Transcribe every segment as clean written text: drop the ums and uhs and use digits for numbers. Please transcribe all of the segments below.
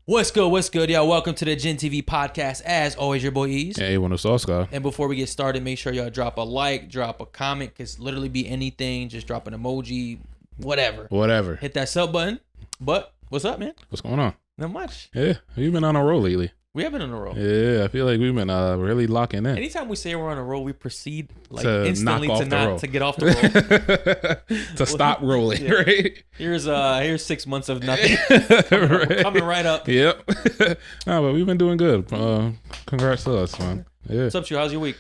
What's good? What's good, y'all? Welcome to the Gen TV podcast. As always, your boy Eaze. Hey, one of Sauce Guy. And before we get started, make sure y'all drop a like, drop a comment. Cause literally be anything. Just drop an emoji, whatever. Hit that sub button. But what's up, man? What's going on? Not much. Yeah, we've been on a roll lately. We have been on a roll. Yeah, I feel like we've been really locking in. Anytime we say we're on a roll, we proceed like to instantly knock off the roll. to get off the roll. To stop rolling, yeah. Right? Here's 6 months of nothing. Coming right up. Yep. No, but we've been doing good. Congrats to us, man. Yeah. What's up, to you? How's your week?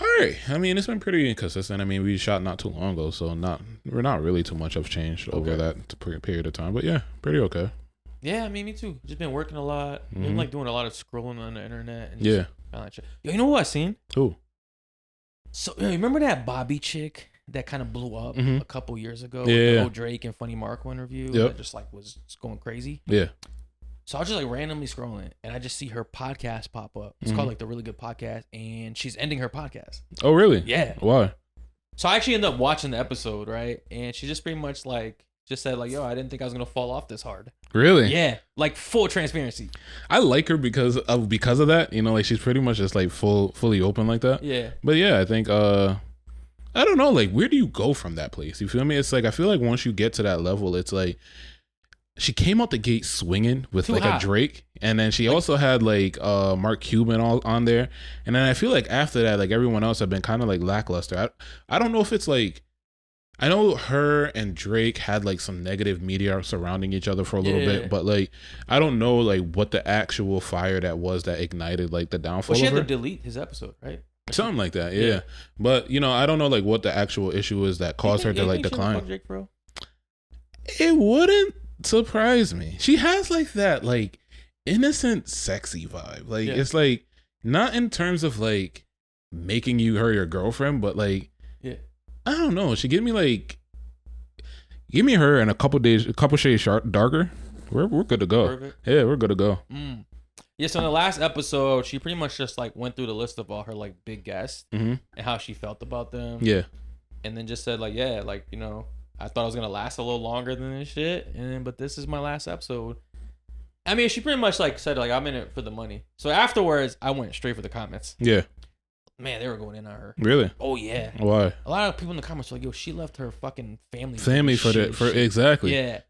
All right. I mean, it's been pretty inconsistent. I mean, we shot not too long ago, so we're not really too much of changed over that period of time. But yeah, pretty okay. Yeah, I mean, me too. Just been working a lot. Been like doing a lot of scrolling on the internet. And yeah. Yo, you know what I seen? Who? So, you remember that Bobbi chick that kind of blew up a couple years ago? Yeah. With the whole Drake and Funny Marco interview. Yep. That just like was going crazy. Yeah. So I was just like randomly scrolling and I just see her podcast pop up. It's called like The Really Good Podcast, and she's ending her podcast. Oh, really? Yeah. Why? So I actually ended up watching the episode, right? And she just pretty much just said like, yo, I didn't think I was going to fall off this hard. Really? Yeah. Like full transparency. I like her because of that. You know, like she's pretty much just like fully open like that. Yeah. But yeah, I think I don't know, like where do you go from that place? You feel me? It's like I feel like once you get to that level, it's like she came out the gate swinging with Too like hot. a Drake, and then she also had like Mark Cuban on there, and then I feel like after that, like everyone else have been kind of like lackluster. I don't know if it's like, I know her and Drake had like some negative media surrounding each other for a little bit, but like I don't know like what the actual fire that was that ignited like the downfall. Well, she of had her. to delete his episode, right? Something like that, yeah. But you know, I don't know like what the actual issue is that caused her to like decline. Fuck Drake, bro? It wouldn't surprise me. She has like that like innocent, sexy vibe. Like it's like not in terms of like making you your girlfriend, but like I don't know. She give me her in a couple shades darker. We're good to go. Perfect. Yeah, we're good to go. Yeah, so in the last episode, she pretty much just like went through the list of all her like big guests and how she felt about them. Yeah. And then just said like, yeah, like, you know, I thought I was gonna last a little longer than this shit, but this is my last episode. I mean, she pretty much like said like, I'm in it for the money. So afterwards, I went straight for the comments. Yeah. Man, they were going in on her. Really? Oh yeah. Why? A lot of people in the comments were like, yo, she left her fucking family for exactly. Yeah.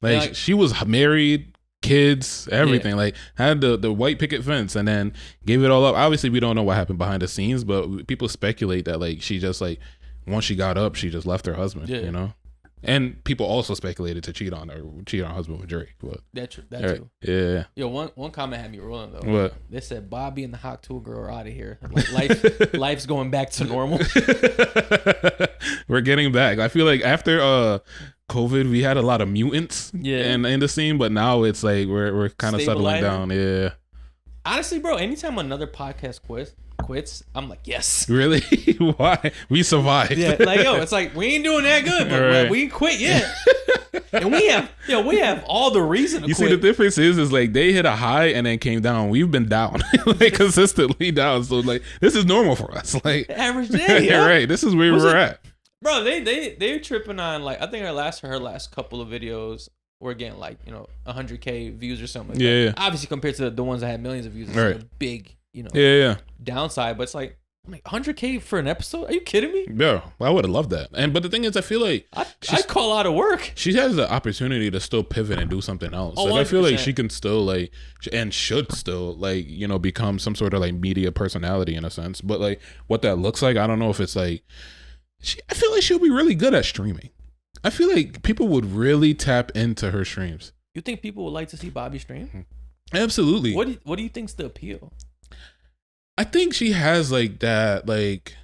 Like she was married, kids, everything. Like had the white picket fence and then gave it all up. Obviously, we don't know what happened behind the scenes, but people speculate that like she just like once she got up, she just left her husband. You know. And people also speculated to cheat on her husband with Drake. But that too. Yeah. Yo, one comment had me rolling though. What? They said Bobbi and the Hawk Tool girl are out of here. Like, life's going back to normal. We're getting back. I feel like after COVID, we had a lot of mutants in the scene, but now it's like we're kind of settling down. Yeah. Honestly, bro, anytime another podcast quits, I'm like, yes. Really? Why? We survived. Yeah, like yo, it's like we ain't doing that good, but we ain't quit yet. And we have all the reason to quit. See, the difference is like they hit a high and then came down. We've been down, like consistently down. So like this is normal for us. Like average day. Yeah, right. This is where we're at. Bro, they're tripping on like I think her last couple of videos were getting like, you know, 100K views or something like that. Yeah. Obviously compared to the ones that had millions of views, it's right. a big, you know, downside. But it's like, I'm like 100K for an episode? Are you kidding me? Yeah, well, I would have loved that. But the thing is, I feel like I call out of work. She has the opportunity to still pivot and do something else. Oh, like, I feel like she can still like and should still like, you know, become some sort of like media personality in a sense. But like what that looks like, I don't know if it's like I feel like she'll be really good at streaming. I feel like people would really tap into her streams. You think people would like to see Bobbi stream? Absolutely. What do you think's the appeal? I think she has like that like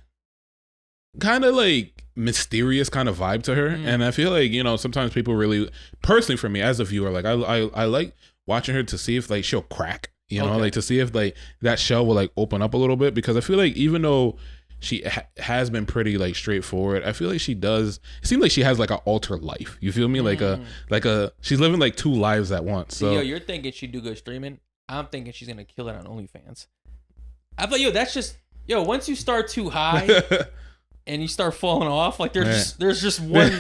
kind of like mysterious kind of vibe to her, and I feel like, you know, sometimes people really, personally for me as a viewer, like I like watching her to see if like she'll crack, you know, like to see if like that shell will like open up a little bit, because I feel like even though she has been pretty like straightforward, I feel like she does. It seems like she has like an alter life. You feel me? Like a she's living like two lives at once. So yo, you're thinking she'd do good streaming. I'm thinking she's gonna kill it on OnlyFans. I thought, yo, that's just once you start too high and you start falling off, like there's just one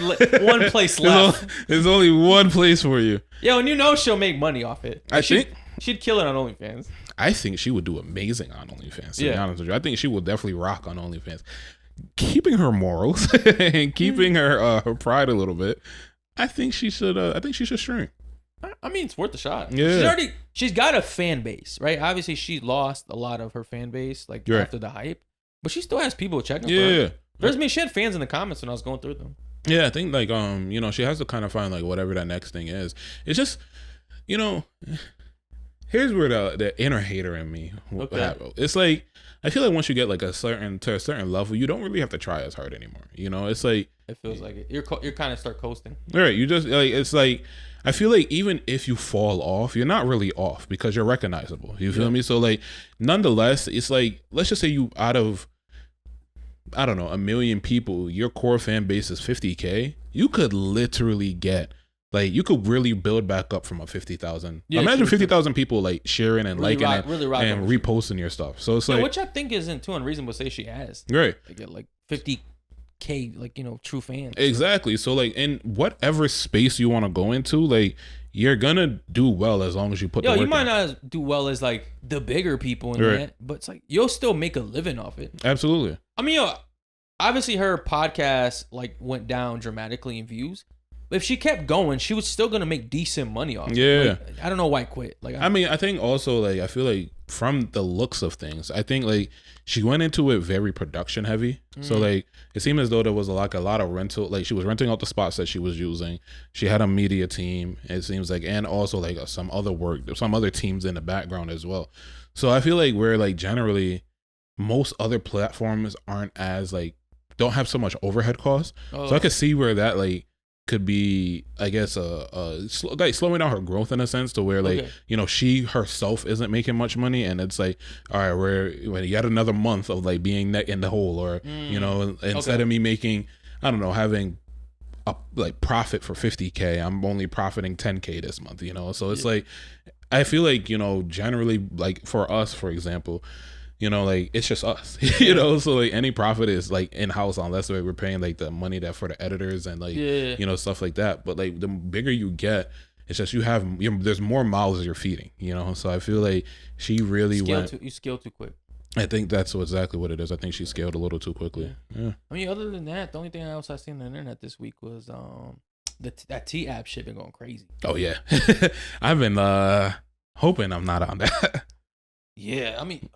place left. There's only one place for you. Yo, and you know she'll make money off it. I think she'd kill it on OnlyFans. I think she would do amazing on OnlyFans. To be honest with you, I think she would definitely rock on OnlyFans. Keeping her morals and keeping her pride a little bit, I think she should. I think she should stream. I mean, it's worth a shot. Yeah. She's got a fan base, right? Obviously, she lost a lot of her fan base after the hype, but she still has people checking for her. She had fans in the comments when I was going through them. Yeah, I think she has to kind of find like whatever that next thing is. It's just, here's where the inner hater in me. It's like I feel like once you get like a certain level, you don't really have to try as hard anymore. It's like it feels like it. You're kind of start coasting. Right. You just like it's like I feel like even if you fall off, you're not really off because you're recognizable. You feel me? So like, nonetheless, it's like let's just say you out of I don't know 1 million people, your core fan base is 50K. You could literally get. Like you could really build back up from a 50,000. Imagine 50,000 people like sharing and really liking and reposting your stuff. So it's like, which I think isn't too unreasonable to say she has. Right. They get like 50K, like true fans. Exactly. So like in whatever space you want to go into, like you're gonna do well as long as you put. You might not do well as like the bigger people in that, but it's like you'll still make a living off it. Absolutely. I mean, obviously her podcast like went down dramatically in views. If she kept going, she was still gonna make decent money off it. Yeah. I don't know why quit. Like I mean, I think also like I feel like from the looks of things, I think like she went into it very production heavy. So like it seemed as though there was like a lot of rental, like she was renting out the spots that she was using. She had a media team, it seems like, and also like some other teams in the background as well. So I feel like we're like generally most other platforms aren't as like don't have so much overhead costs. So I could see where that like could be, I guess, slowing down her growth in a sense to where like she herself isn't making much money, and it's like, all right, we're yet another month of like being neck in the hole, or instead of me making, I don't know, having a like profit for 50K, I'm only profiting 10K this month, so it's like I feel like generally like for us, for example, like it's just us, so like any profit is like in-house unless we're paying like the money that for the editors and like stuff like that. But like the bigger you get, it's just there's more mouths you're feeding, so I feel like she really you scale too quick. I think that's exactly what it is. I think she scaled a little too quickly. Yeah. I mean, other than that, the only thing else I seen on the internet this week was that T app shit been going crazy. Oh yeah. I've been hoping I'm not on that. Yeah, I mean,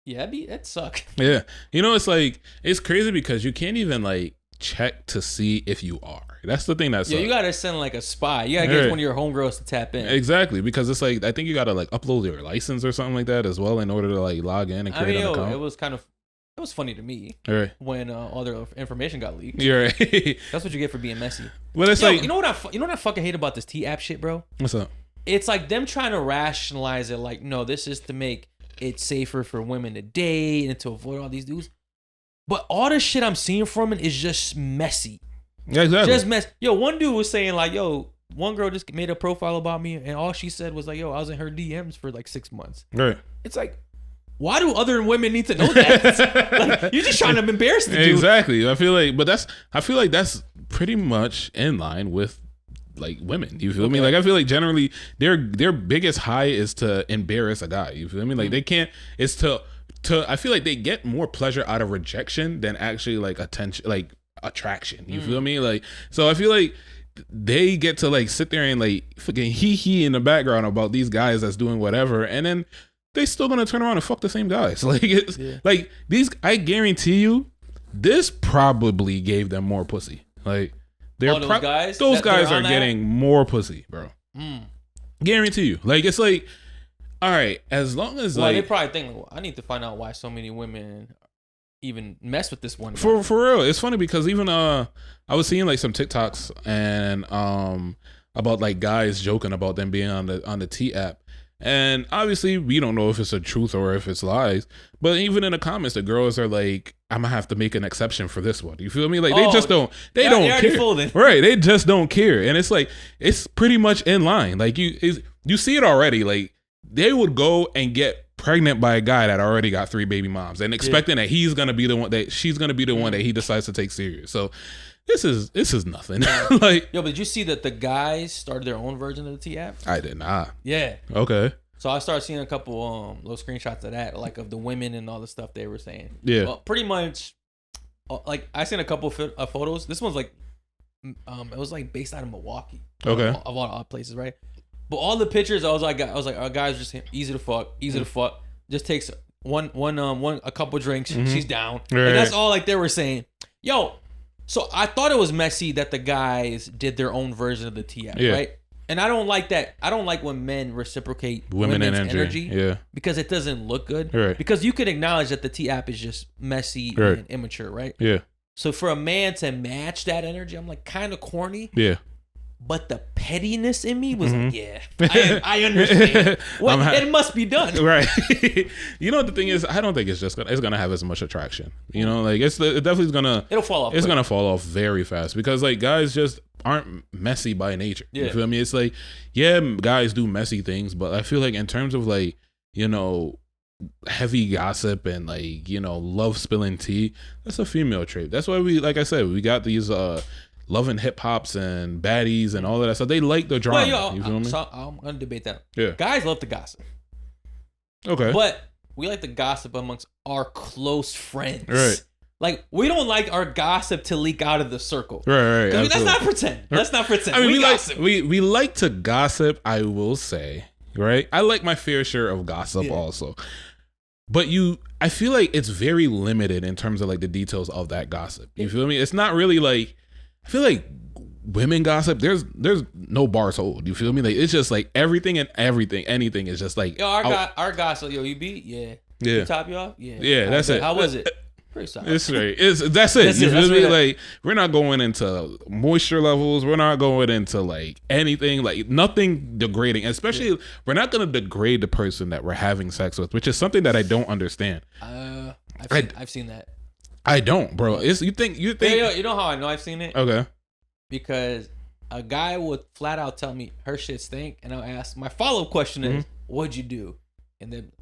that'd suck. Yeah. It's like, it's crazy because you can't even like check to see if you are. That's the thing that's you gotta send like a spy. You gotta get one of your homegirls to tap in. Exactly, because it's like I think you gotta like upload your license or something like that as well in order to like log in and create an account. It was funny to me when all their information got leaked. You're right. That's what you get for being messy. Well, it's like you know what I fucking hate about this T app shit, bro? What's up? It's like them trying to rationalize it like, no, this is to make it's safer for women to date and to avoid all these dudes. But all the shit I'm seeing from it is just messy. Yeah, exactly. Just mess. Yo, one dude was saying like, yo, one girl just made a profile about me and all she said was like, yo, I was in her DMs for like 6 months. Right. It's like, why do other women need to know that? Like, you're just trying to embarrass the dude. Exactly. I feel like that's pretty much in line with like women. You feel me? Like I feel like generally their biggest high is to embarrass a guy. You feel me? Like they can't. It's to I feel like they get more pleasure out of rejection than actually like attention, like attraction. You feel me? Like so I feel like they get to like sit there and like fucking hee in the background about these guys that's doing whatever, and then they still gonna turn around and fuck the same guys. Like it's like these. I guarantee you, this probably gave them more pussy. Like those guys are getting more pussy, bro. Guarantee you. Like it's like, all right, as long as like they probably think I need to find out why so many women even mess with this one guy. For real. It's funny because even I was seeing like some TikToks and about like guys joking about them being on the T app. And obviously we don't know if it's a truth or if it's lies, but even in the comments the girls are like, I'm gonna have to make an exception for this one. You feel me? Like they just don't care. Folded. Right, they just don't care. And it's like it's pretty much in line. Like you see it already. Like they would go and get pregnant by a guy that already got 3 baby moms and expecting that he's gonna be the one that she's gonna be the one that he decides to take serious. So this is nothing. Like, yo, but did you see that the guys started their own version of the T app? I did not. Yeah. Okay. So I started seeing a couple little screenshots of that, like of the women and all the stuff they were saying. Yeah. Well, pretty much, like I seen a couple photos. This one's like, it was like based out of Milwaukee. Okay. Of all the odd places, right? But all the pictures, I was like, our guys just easy to fuck. Just takes a couple drinks. She's down. Right. And that's all like they were saying. Yo, so I thought it was messy that the guys did their own version of the T app, right? And I don't like that. I don't like when men reciprocate women's energy. Yeah. Because it doesn't look good. Right. Because you can acknowledge that the T app is just messy and immature, right? Yeah. So for a man to match that energy, I'm like kind of corny. Yeah. But the pettiness in me was like, yeah, I understand. It must be done. Right. You know what the thing is? I don't think it's gonna have as much attraction. You know, like it definitely is gonna. It'll fall off. It's gonna fall off very fast because like guys just aren't messy by nature. Yeah. You feel me? It's like, yeah, guys do messy things, but I feel like in terms of like, you know, heavy gossip and like, you know, love spilling tea, that's a female trait. That's why we, like I said, we got these love and hip hops and baddies and all of that stuff. They like the drama. Well, you feel me? So I'm gonna debate that. Yeah. Guys love to gossip. Okay. But we like to gossip amongst our close friends. Right. Like, we don't like our gossip to leak out of the circle. Right. That's not pretend. Let's not pretend. I mean, we gossip. We like to gossip, I will say, right? I like my fair share of gossip also. But I feel like it's very limited in terms of like the details of that gossip. You feel me? It's not really like, I feel like women gossip, there's no bars hold. You feel me? Like, it's just like anything is just like, yo, our gossip, yo, you beat? Yeah. You top you off? Yeah. Yeah, that's it. How was it? Pretty solid. It's right. That's it. You feel me? Like, we're not going into moisture levels. We're not going into like anything, like nothing degrading. Especially, we're not going to degrade the person that we're having sex with, which is something that I don't understand. I've seen that. I don't, bro. You think? Yo, you know how I know I've seen it? Okay. Because a guy would flat out tell me her shit stink, and I'll ask, my follow-up question is, what'd you do? And then,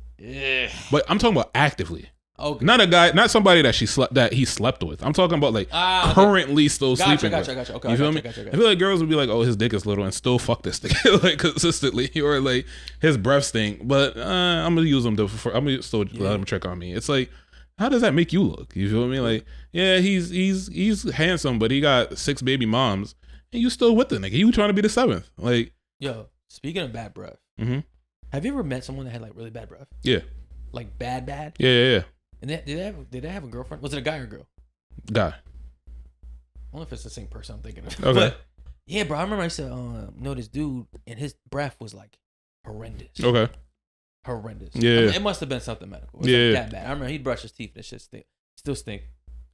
but I'm talking about actively. Okay. Not somebody that he slept with. I'm talking about like currently still sleeping with. Gotcha. Okay, you feel me? I feel like girls would be like, "Oh, his dick is little," and still fuck this thing like consistently, or like his breath stink. But I'm gonna use him I'm gonna still let him trick on me. It's like, how does that make you look? You feel me? Like, yeah, he's handsome, but he got 6 baby moms, and you still with the nigga. You trying to be the 7th? Like, yo, speaking of bad breath, have you ever met someone that had like really bad breath? Yeah. Like bad? Yeah. And did they have a girlfriend? Was it a guy or a girl? Guy. I don't know if it's the same person I'm thinking of. Okay. But, yeah, bro. I remember I said, know this dude, and his breath was like horrendous. Okay. Horrendous. Yeah. I mean, it must have been something medical. It was like that bad. I remember he'd brush his teeth and shit still stink.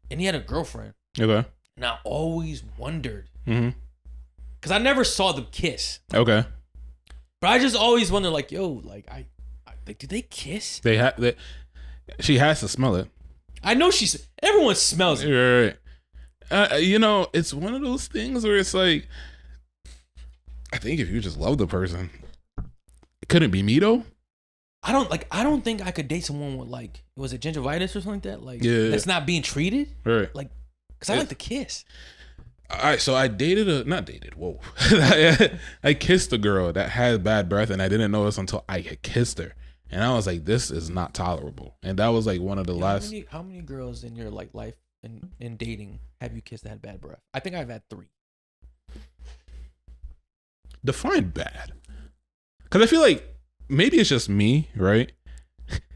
And he had a girlfriend. Okay. And I always wondered. Because I never saw them kiss. Okay. But I just always wondered, like, yo, like, like, did they kiss? She has to smell it. I know everyone smells it. Right. You know, it's one of those things where it's like, I think if you just love the person, it couldn't be me though. I don't think I could date someone with like, was it gingivitis or something like that? Like, that's not being treated. Right. Like, cause I like to kiss. All right, so I whoa. I kissed a girl that had bad breath, and I didn't notice until I had kissed her. And I was like, this is not tolerable. And that was like one of the last. How many girls in your like life in dating have you kissed that had bad breath? I think I've had 3. Define bad. Because I feel like maybe it's just me, right?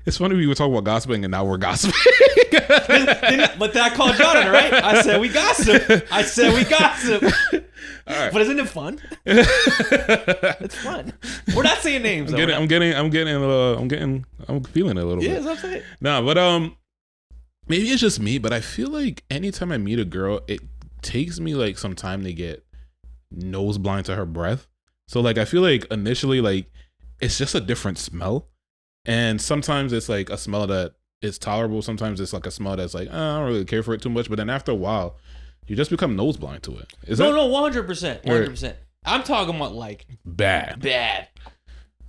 It's funny we were talking about gossiping and now we're gossiping. But I called you out on it, right? I said we gossip. All right. But isn't it fun? It's fun. We're not saying names. I'm feeling it a little bit. Yeah, that's what I'm saying. Nah, but maybe it's just me, but I feel like anytime I meet a girl, it takes me like some time to get nose blind to her breath. So like I feel like initially like it's just a different smell. And sometimes it's like a smell that is tolerable. Sometimes it's like a smell that's like, I don't really care for it too much. But then after a while, you just become nose blind to it. No, 100%. 100%. I'm talking about like bad. Bad.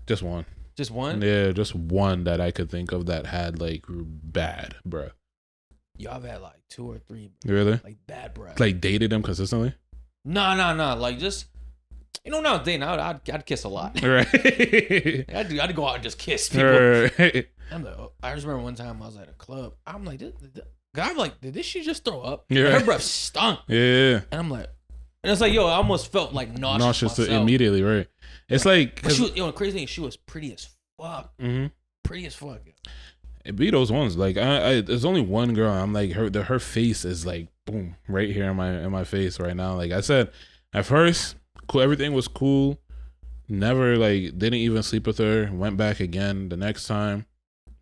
Just one. Just one? Yeah, just one that I could think of that had like bad breath. Yo, I've had like 2 or 3. Really? Like bad breath. Like dated them consistently? No. Like just, nowadays I'd kiss a lot. Right. I'd go out and just kiss people. Right. I'm like, I just remember one time I was at a club. I'm like, did this shit just throw up? Yeah. Her breath stunk. Yeah. And I'm like, and it's like, yo, I almost felt like nauseous immediately, right? It's like, but she was, the crazy thing, she was pretty as fuck. Mm-hmm. Pretty as fuck. It be those ones. Like, there's only one girl. I'm like, her face is like, boom, right here in my face right now. Like I said, at first, cool, everything was cool. Never like didn't even sleep with her. Went back again the next time,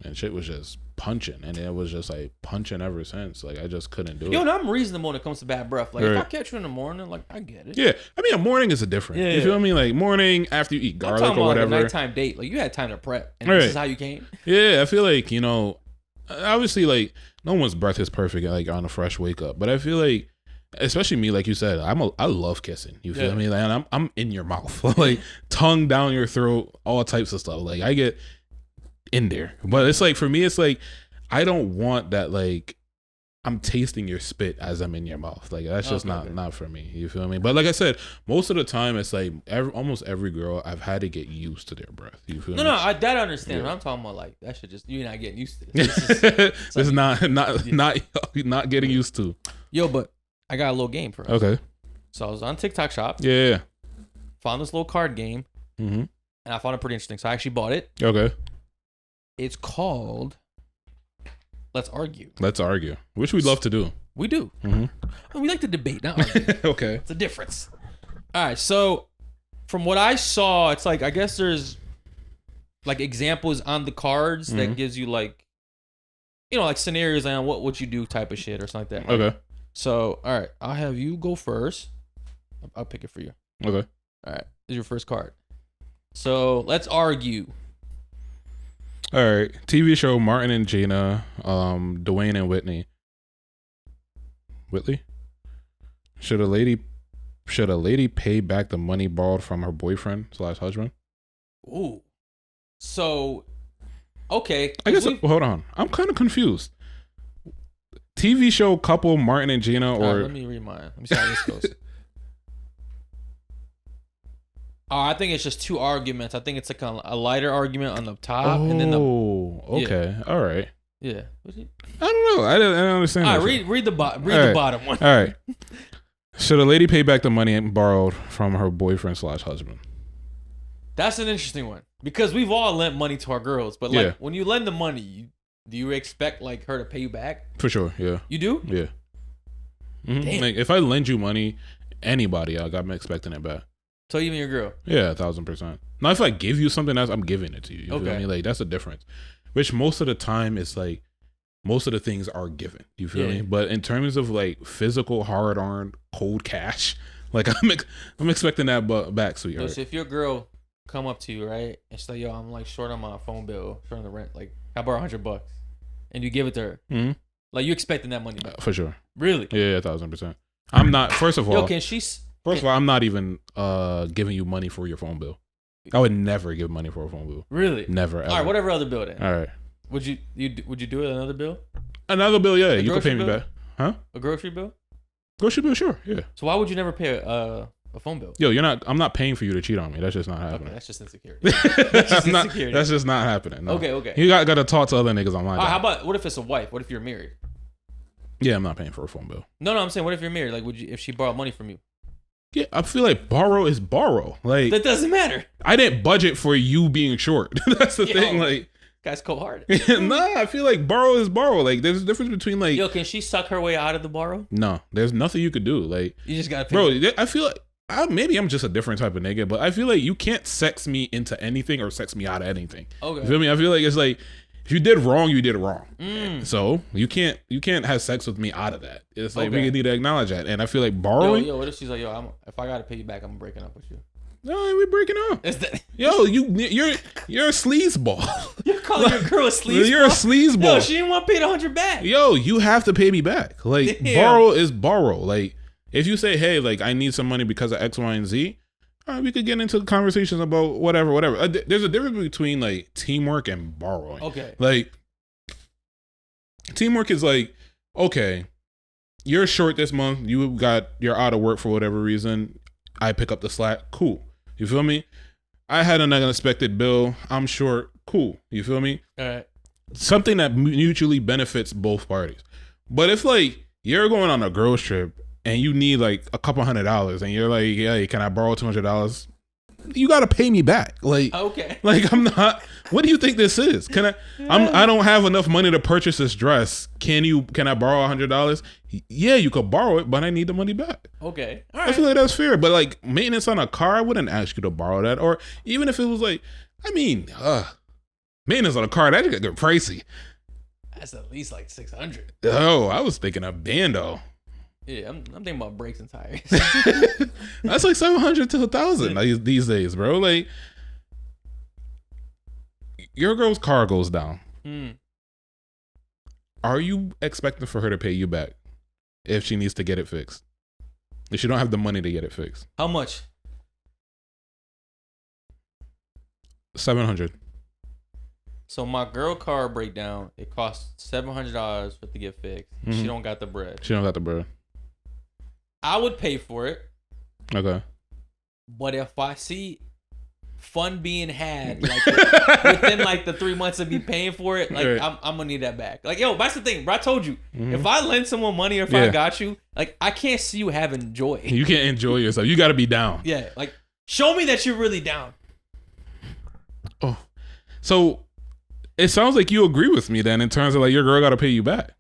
and shit was just punching, and it was just like punching ever since. Like I just couldn't do it. Yo, and I'm reasonable when it comes to bad breath. Like if I catch you in the morning, like I get it. Yeah, I mean a morning is a different. You feel me? Like morning after you eat garlic or whatever. Like a nighttime date. Like you had time to prep, and this is how you came. Yeah, I feel like obviously like no one's breath is perfect like on a fresh wake up, but I feel like especially me, like you said, I love kissing. You feel me? Like, and I'm in your mouth, like tongue down your throat, all types of stuff. Like I get in there, but it's like for me, it's like I don't want that. Like I'm tasting your spit as I'm in your mouth. Like that's just not for me. You feel me? But like I said, most of the time, it's like almost every girl I've had to get used to their breath. You feel me? No, I understand. Yeah. I'm talking about like that shit. Just you're not getting used to this. This is not getting used to. Yo, but I got a little game for us. Okay. So I was on TikTok Shop. Yeah. Found this little card game. Mm-hmm. And I found it pretty interesting. So I actually bought it. Okay. It's called Let's Argue. Let's Argue. Which we love to do. We do. Mm-hmm. We like to debate, not argue. Okay. It's a difference. All right. So from what I saw, it's like, I guess there's like examples on the cards that gives you like, like scenarios on what would you do type of shit or something like that. Okay. So, all right, I'll have you go first. I'll pick it for you. Okay. All right, this is your first card. So, let's argue. All right, TV show Martin and Gina, Dwayne and Whitley. Should a lady pay back the money borrowed from her boyfriend/husband? Ooh. So, okay. I guess hold on. I'm kind of confused. TV show couple Martin and Gina, or let me read mine. Let me see how this goes. I think it's just 2 arguments. I think it's like a lighter argument on the top, and then okay, all right. Yeah. I don't know. I don't understand. All right, read the bottom one. All right. Should a lady pay back the money borrowed from her boyfriend/husband? That's an interesting one because we've all lent money to our girls, but like when you lend the money, do you expect like her to pay you back? For sure, yeah. You do? Yeah. Mm-hmm. Like if I lend you money, anybody, I'm expecting it back. So even your girl? Yeah, 1,000%. Now if I give you something else, I'm giving it to you. You feel me? Like that's the difference. Which most of the time is like most of the things are given. You feel me? But in terms of like physical, hard-earned, cold cash, like I'm expecting that back, sweetheart. So if your girl come up to you, right, and say, "Yo, I'm like short on my phone bill, short on the rent. Like, I borrow $100," and you give it to her, like you expecting that money back? For sure. Really? Yeah, 1,000%. I'm not. First of all, yo, can she? First of all, I'm not even giving you money for your phone bill. I would never give money for a phone bill. Really? Never. Ever. All right, whatever other bill then. All right. Would you do it another bill? Another bill, yeah. You can pay me back. Huh? A grocery bill? Grocery bill, sure, yeah. So why would you never pay a phone bill? Yo, I'm not paying for you to cheat on me. That's just not happening. Okay, that's just insecurity. That's just not happening. No. Okay. You got to talk to other niggas on my job. How about what if it's a wife? What if you're married? Yeah, I'm not paying for a phone bill. No, I'm saying what if you're married? Like, would you if she borrowed money from you? Yeah, I feel like borrow is borrow. Like that doesn't matter. I didn't budget for you being short. That's the thing. Like, guy's cold-hearted. Nah, I feel like borrow is borrow. Like, there's a difference between like. Yo, can she suck her way out of the borrow? No, there's nothing you could do. Like, you just gotta. Bro, I feel like maybe I'm just a different type of nigga, but I feel like you can't sex me into anything or sex me out of anything. Okay. You feel me? I feel like it's like. If you did wrong, you did wrong. So you can't have sex with me out of that. It's like we need to acknowledge that. And I feel like borrowing. Yo, what if she's like, yo, if I gotta pay you back, I'm breaking up with you. No, we're breaking up. Yo, you're a sleazeball. You're calling your girl a sleazeball? You're a sleazeball. Yo, she didn't want to pay the $100 back. Yo, you have to pay me back. Like borrow is borrow. Like if you say, hey, like I need some money because of X, Y, and Z. all right, we could get into conversations about whatever. There's a difference between like teamwork and borrowing. Okay. Like teamwork is like, okay, you're short this month. You're out of work for whatever reason. I pick up the slack. Cool. You feel me? I had an unexpected bill. I'm short. Cool. You feel me? All right. Something that mutually benefits both parties. But if like you're going on a girls trip and you need like a couple $100 and you're like, hey, can I borrow $200? You got to pay me back. Like, okay. Like I'm not, what do you think this is? I don't have enough money to purchase this dress. Can I borrow $100? Yeah, you could borrow it, but I need the money back. Okay. All right. I feel like that's fair. But like maintenance on a car, I wouldn't ask you to borrow that. Or even if it was like, I mean, maintenance on a car, that could get pricey. That's at least like $600. Oh, I was thinking a bando. Yeah, I'm thinking about brakes and tires. That's like $700 to $1,000 these days, bro. Like, your girl's car goes down. Are you expecting for her to pay you back if she needs to get it fixed? If she don't have the money to get it fixed? How much? $700. So my girl car breakdown, it costs $700 for it to get fixed. She don't got the bread. She don't got the bread. I would pay for it. Okay. But if I see fun being had like within like the 3 months of me paying for it, like right. I'm gonna need that back. Like, yo, that's the thing, bro. I told you, if I lend someone money or if I got you, like I can't see you having joy. You can't enjoy yourself. You got to be down. Yeah, like show me that you're really down. Oh, so it sounds like you agree with me then in terms of like your girl got to pay you back.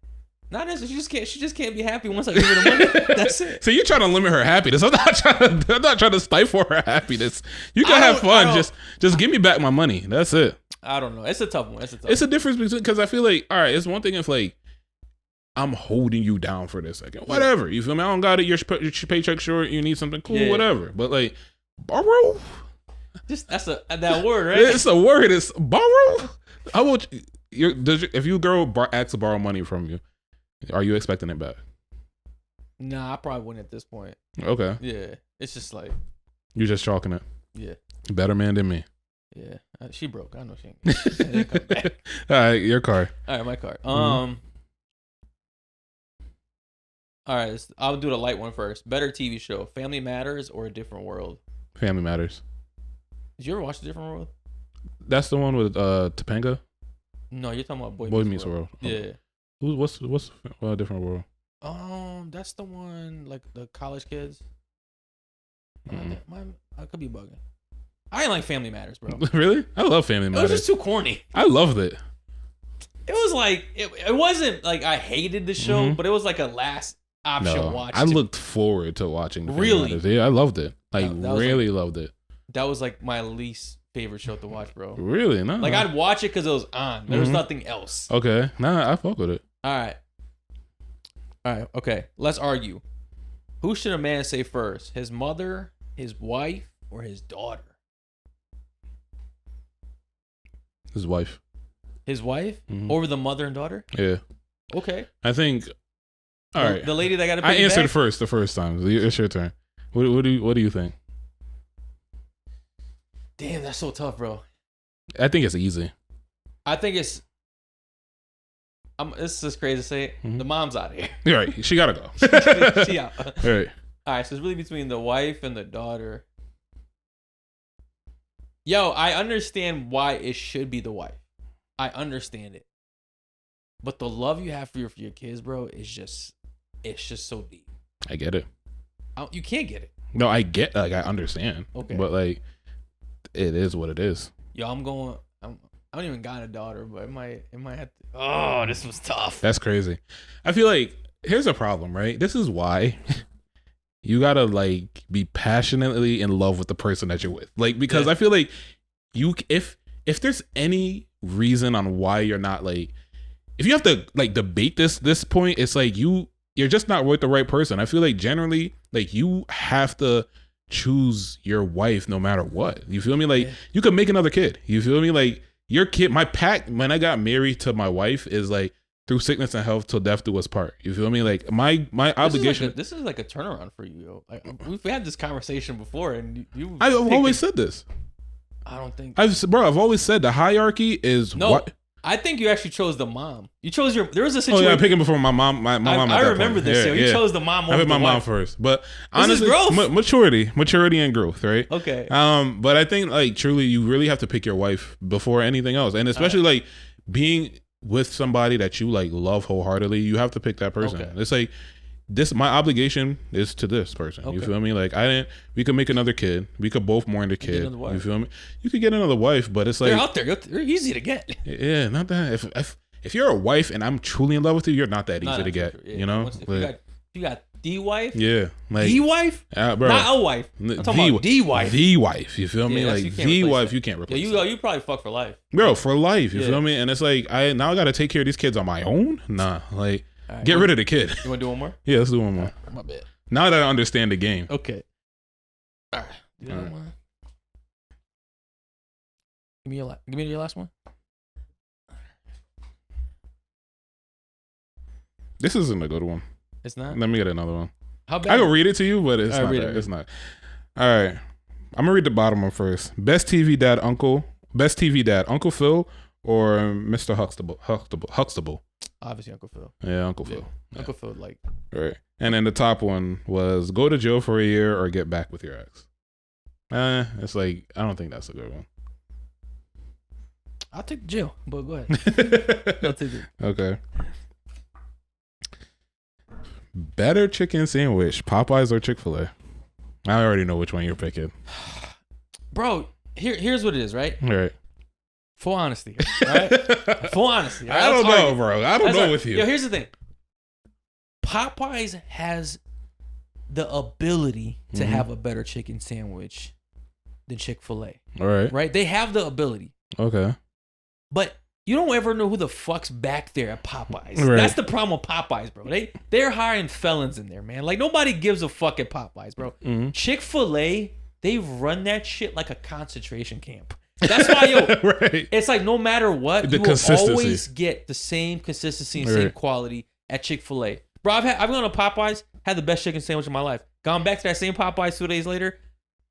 Not necessarily. She just can't be happy once I give her the money. That's it. So you're trying to limit her happiness. I'm not trying to stifle her happiness. You can have fun. Just give me back my money. That's it. I don't know. It's a tough one. It's a difference between, because I feel like, all right, it's one thing if like I'm holding you down for this second, whatever. You feel me? I don't got it. Your paycheck short. You need something cool, whatever. But like borrow. Just that word, right? It's a word. It's borrow. I will. If you girl asks to borrow money from you, are you expecting it back? Nah, I probably wouldn't at this point. Okay. Yeah. It's just like. You're just chalking it. Yeah. Better man than me. Yeah. She broke. I know she ain't come back. All right, your car. All right, my car. All right, I'll do the light one first. Better TV show, Family Matters or A Different World? Family Matters. Did you ever watch A Different World? That's the one with Topanga? No, you're talking about Boy Meets World. Yeah. What's A Different World? That's the one like the college kids. I could be bugging. I ain't like Family Matters, bro. Really? I love Family Matters. It was just too corny. I loved it. It was like it wasn't like I hated the show, but it was like a last option watch. I looked forward to watching Family Really? Matters. Yeah, I loved it. Like that really loved it. That was like my least favorite show to watch, bro. Really? No. Like I'd watch it because it was on. There was nothing else. Okay. Nah, I fuck with it. All right. Okay. Let's argue. Who should a man say first? His mother, his wife, or his daughter? His wife. His wife over the mother and daughter? Yeah. Okay. I think. All right. The lady that got to pay I answered back? first the first time. It's your turn. What do you think? Damn, that's so tough, bro. I think it's easy. I think it's. This is crazy to say. The mom's out of here. You're right. She gotta go. She out. All right. All right. So it's really between the wife and the daughter. Yo, I understand why it should be the wife. I understand it. But the love you have for your kids, bro, is just so deep. I get it. You can't get it. No, I understand. Okay. But like, it is what it is. Yo, I don't even got a daughter, but it might have to. Oh, this was tough. That's crazy. I feel like here's a problem, right? This is why you gotta like be passionately in love with the person that you're with. Like, because I feel like if there's any reason on why you're not like, if you have to like debate this point, it's like you're just not with the right person. I feel like generally like you have to choose your wife no matter what. You feel me? Like you could make another kid. You feel me? Like your kid, my pact when I got married to my wife is like through sickness and health till death do us part. You feel me? Like my obligation. This is like a turnaround for you, yo. Like we've had this conversation before, and I've always said this. I don't think I've always said the hierarchy is what. I think you actually chose the mom. You chose there was a situation. Oh yeah, I'm picking before my mom. My mom. I remember this. Yeah, you chose the mom. I picked my mom first, but honestly, growth. maturity and growth, right? Okay. But I think like truly, you really have to pick your wife before anything else, and especially like being with somebody that you like love wholeheartedly. You have to pick that person. Okay. It's like this. My obligation is to this person. Okay. You feel me? Like we could make another kid. We could both mourn the kid. You feel me? You could get another wife, but it's like they're out there. They're easy to get. Yeah, not that. If you're a wife and I'm truly in love with you, you're not that easy to get. Yeah. You know, if you got the wife. Yeah, like the wife, bro, not a wife. I'm talking about the wife. The wife. You feel me? Like the wife, you can't replace. Yeah, you probably fuck for life, bro. For life. You feel me? And it's like I got to take care of these kids on my own. Nah, like right, get rid of the kid. You want to do one more? Yeah, let's do one more. Right, my bad. Now that I understand the game. Okay. All right. All right. Give me your last one. This isn't a good one. It's not? Let me get another one. How bad? I can read it to you, but it's not. It's not. All right. I'm gonna read the bottom one first. Best TV dad, Uncle Phil, or Mr. Huxtable. Obviously, Uncle Phil. Yeah, Uncle Phil. Yeah. Uncle Phil, like. Right. And then the top one was go to jail for a year or get back with your ex. It's like I don't think that's a good one. I'll take the jail, but go ahead. I'll take it. Okay. Better chicken sandwich, Popeyes or Chick-fil-A? I already know which one you're picking. Bro, here's what it is, right? All right. Full honesty, right? Full honesty. Right? I don't know, bro. I don't know with you. Yo, here's the thing. Popeyes has the ability to have a better chicken sandwich than Chick-fil-A. All right. Right? They have the ability. Okay. But you don't ever know who the fuck's back there at Popeyes. Right. That's the problem with Popeyes, bro. They're hiring felons in there, man. Like nobody gives a fuck at Popeyes, bro. Mm-hmm. Chick-fil-A, they run that shit like a concentration camp. That's why, yo, right. It's like no matter what, you will always get the same consistency and same quality at Chick-fil-A. Bro, I've gone to Popeyes, had the best chicken sandwich of my life. Gone back to that same Popeyes 2 days later,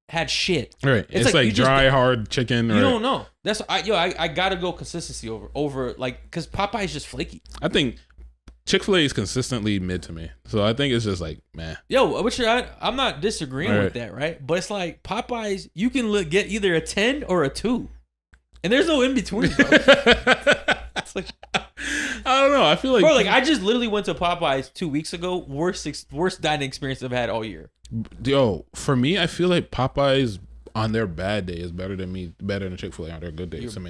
had shit. Right. It's like dry, hard chicken. You don't know. That's I gotta go consistency over like because Popeye is just flaky. I think Chick-fil-A is consistently mid to me, so I think it's just like man. Yo, which I'm not disagreeing with that, right? But it's like Popeyes, you can get either a 10 or a 2, and there's no in between, bro. It's like I don't know. I feel like bro, like I just literally went to Popeyes 2 weeks ago. Worst dining experience I've had all year. Yo, for me, I feel like Popeyes on their bad day is better than Chick-fil-A on their good days. To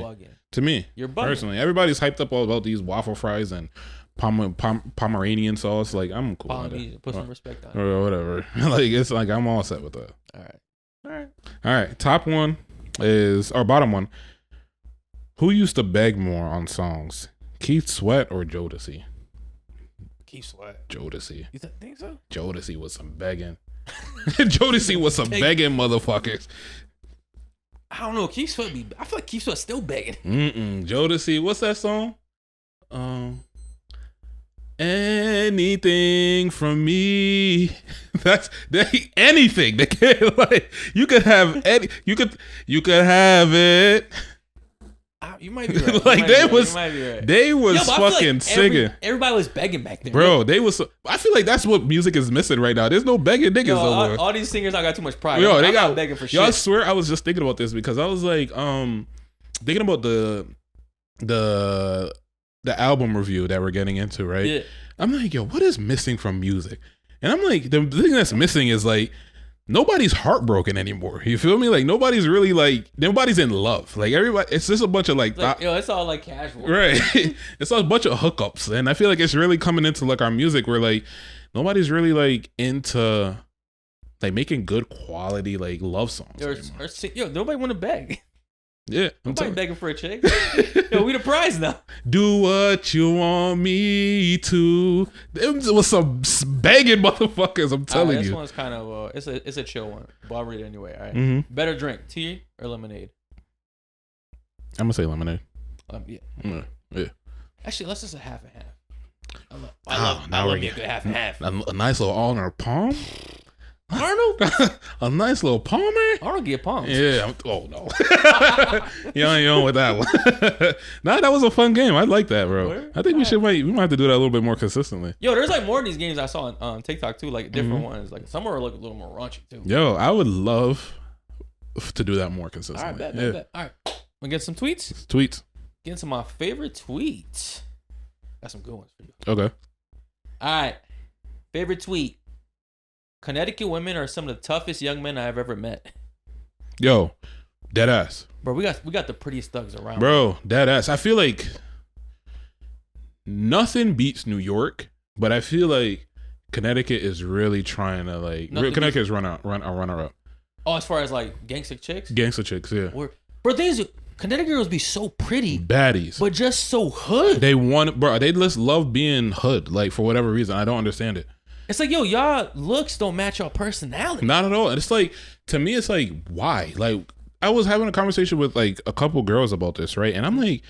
me, you're bugging. Personally, everybody's hyped up all about these waffle fries and Pomeranian sauce. Like I'm cool. Put some respect on it or whatever. Like it's like I'm all set with that. All right. Top one is or bottom one. Who used to beg more on songs, Keith Sweat or Jodeci? Keith Sweat. Jodeci. You think so? Jodeci was some begging. Jodeci was some begging motherfuckers. I don't know. Keith Sweat I feel like Keith Sweat's still begging. Jodeci. What's that song? Anything from me. That's anything. They can't like you could have you could have it. You might be right. Like they was fucking singing. Everybody was begging back then, bro. They was. I feel like that's what music is missing right now. There's no begging niggas no more. All these singers, I got too much pride. Yo, they got begging for shit. Yo, I swear, I was just thinking about this because I was like, thinking about the album review that we're getting into, right? Yeah. I'm like, yo, what is missing from music? And I'm like, the thing that's missing is like. Nobody's heartbroken anymore. You feel me? Like nobody's in love. Like everybody, it's just a bunch of it's all like casual, right? It's all a bunch of hookups, and I feel like it's really coming into like our music where like nobody's really like into like making good quality like love songs. Nobody want to beg. Yeah, nobody begging for a chick. Yo, we the prize now. Do what you want me to. It was some begging motherfuckers. I'm telling you. This one's kind of it's a chill one, but I'll read it anyway. All right. Better drink, tea or lemonade? I'm gonna say lemonade. Yeah. Yeah. Actually, let's just a half and half. I love me a good half and half. A nice little Arnold Palm. Arnold? A nice little Palmer. Arnold get palms. Yeah. Oh no. You on with that one. Nah, that was a fun game. I like that, bro. Where? I think we might have to do that a little bit more consistently. Yo, there's like more of these games I saw on TikTok too, like different ones. Like some are like a little more raunchy too. Yo, I would love to do that more consistently. All right, bet. All right, we'll get some tweets. Get into my favorite tweets. Got some good ones for you. Okay. All right, favorite tweet. Connecticut women are some of the toughest young men I've ever met. Yo, dead ass. Bro, we got the prettiest thugs around. Bro, dead ass. I feel like nothing beats New York, but I feel like Connecticut is really trying to like. Connecticut is runner up. Oh, as far as like gangsta chicks. Gangsta chicks, yeah. Bro, Connecticut girls be so pretty, baddies, but just so hood. They just love being hood, like for whatever reason. I don't understand it. It's like, yo, y'all looks don't match y'all personality. Not at all. It's like, to me, it's like, why? Like, I was having a conversation with like a couple girls about this, right? And I'm like,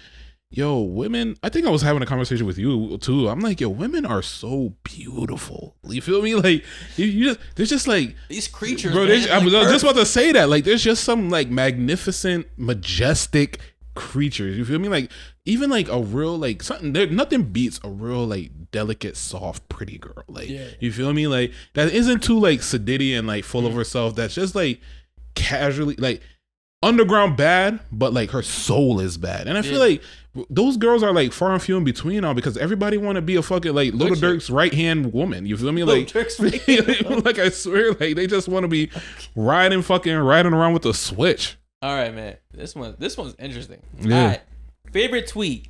yo, women, I think I was having a conversation with you too. I'm like, yo, women are so beautiful. You feel me? Like, there's just like these creatures, bro. Man, I was just about to say that. Like, there's just some like magnificent, majestic creatures. You feel me? Like, even like a real like something. Nothing beats a real like delicate, soft, pretty girl. Like, you feel me? Like that isn't too like sedity and like full of herself. That's just like casually like underground bad, but like her soul is bad. And I feel like those girls are like far and few in between now because everybody want to be a fucking like Little Dirk's right hand woman. You feel me? Like, like I swear, like they just want to be riding around with a switch. All right, man. This one's interesting. Yeah. All right. Favorite tweet.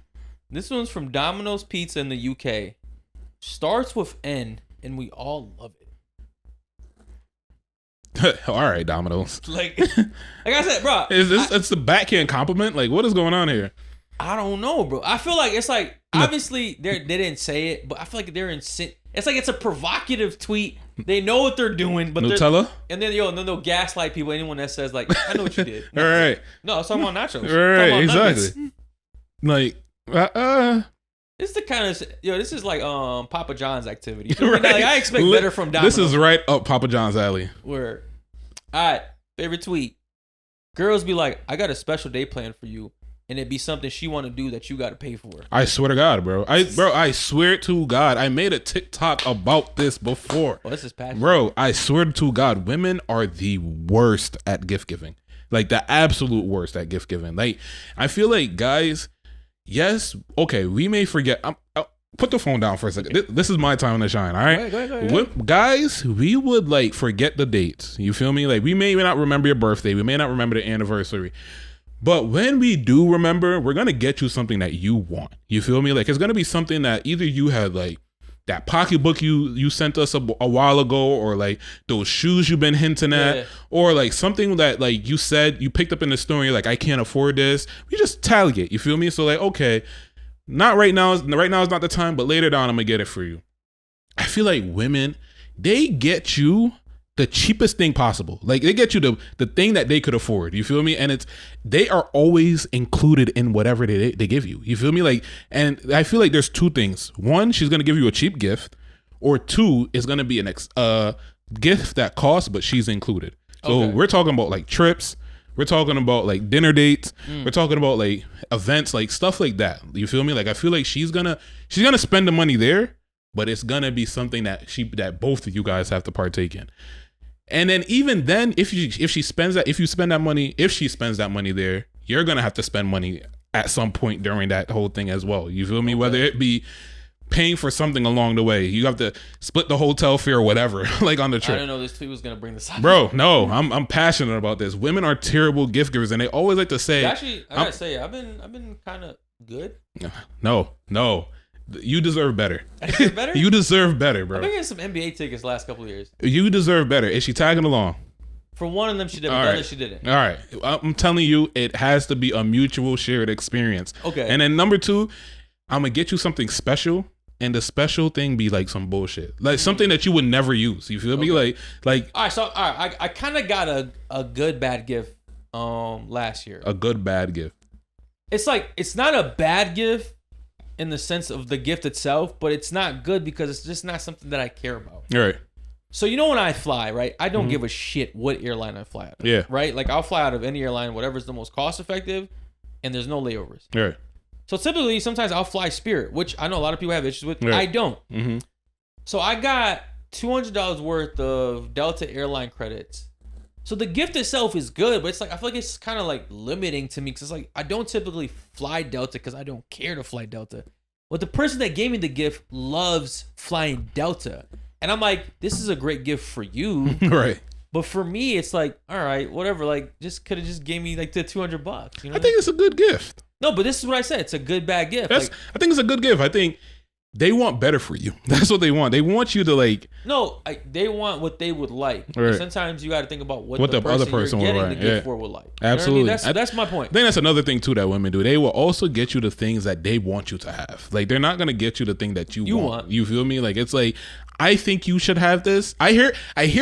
This one's from Domino's Pizza in the UK. Starts with N, and we all love it. All right, Domino's. Like I said, bro. It's the backhand compliment. Like, what is going on here? I don't know, bro. I feel like it's like obviously they didn't say it, but I feel like they're in. It's like it's a provocative tweet. They know what they're doing, but Nutella. And then they'll gaslight people. Anyone that says like, I know what you did. All right. No, it's talking about nachos. All right, exactly. Like, This is the kind of this is like Papa John's activity. Right. Like, I expect better from Domino's. This is right up Papa John's alley. Word. All right, favorite tweet. Girls be like, I got a special day planned for you, and it'd be something she want to do that you got to pay for. I swear to God, bro. I swear to God, I made a TikTok about this before. Oh, this is passionate. Bro, I swear to God, women are the worst at gift giving. Like the absolute worst at gift giving. Like I feel like guys, yes, okay, we may forget. Put the phone down for a second. This is my time to shine, all right? Go ahead. Guys, we would like forget the dates. You feel me? Like we may not remember your birthday. We may not remember the anniversary. But when we do remember, we're going to get you something that you want. You feel me? Like it's going to be something that either you had like that pocketbook you sent us a while ago, or like those shoes you've been hinting at, or like something that like you said you picked up in the store and you're like, I can't afford this. We just tally it. You feel me? So like, okay, not right now. Right now is not the time, but later on I'm going to get it for you. I feel like women, they get you the cheapest thing possible. Like they get you the thing that they could afford. You feel me? And they are always included in whatever they give you. You feel me? Like, and I feel like there's two things. One, she's gonna give you a cheap gift, or two, it's gonna be an gift that costs, but she's included. So we're talking about like trips. We're talking about like dinner dates. We're talking about like events, like stuff like that. You feel me? Like I feel like she's gonna spend the money there, but it's gonna be something that both of you guys have to partake in. And then even then, if she spends that money there, you're gonna have to spend money at some point during that whole thing as well. You feel me? Okay. Whether it be paying for something along the way, you have to split the hotel fare or whatever, like on the trip. I didn't know this tweet was gonna bring this up. Bro, no, I'm passionate about this. Women are terrible gift givers, and they always like to say. Actually, I gotta say, I've been kind of good. No. You deserve better. I deserve better? You deserve better, bro. I've been getting some NBA tickets the last couple of years. You deserve better. Is she tagging along? For one of them, she did. But the other, she didn't. All right. I'm telling you, it has to be a mutual shared experience. Okay. And then number two, I'm going to get you something special. And the special thing be like some bullshit. Like something that you would never use. You feel me? Like. All right. I kind of got a good bad gift last year. A good bad gift. It's like, it's not a bad gift. in the sense of the gift itself, but it's not good because it's just not something that I care about. Right. So you know when I fly, right? I don't give a shit what airline I fly out of. Yeah. Right? Like I'll fly out of any airline, whatever's the most cost effective, and there's no layovers. Right. So typically, sometimes I'll fly Spirit, which I know a lot of people have issues with. Right. I don't. Mm-hmm. So I got $200 worth of Delta airline credits. So the gift itself is good, but it's like I feel like it's kind of like limiting to me because it's like I don't typically fly Delta because I don't care to fly Delta. But the person that gave me the gift loves flying Delta. And I'm like, this is a great gift for you. Right. But for me, it's like, all right, whatever. Like, just could have just gave me like the $200. You know? I think it's a good gift. No, but this is what I said. It's a good, bad gift. I think it's a good gift. I think they want better for you. That's what they want. They want you to like. No, they want what they would like. Right. Sometimes you got to think about what the other person you're would getting like. the gift for would like. Absolutely. You know what I mean? That's my point. I think that's another thing too that women do. They will also get you the things that they want you to have. Like they're not gonna get you the thing that you want. You feel me? Like it's like, I think you should have this. I hear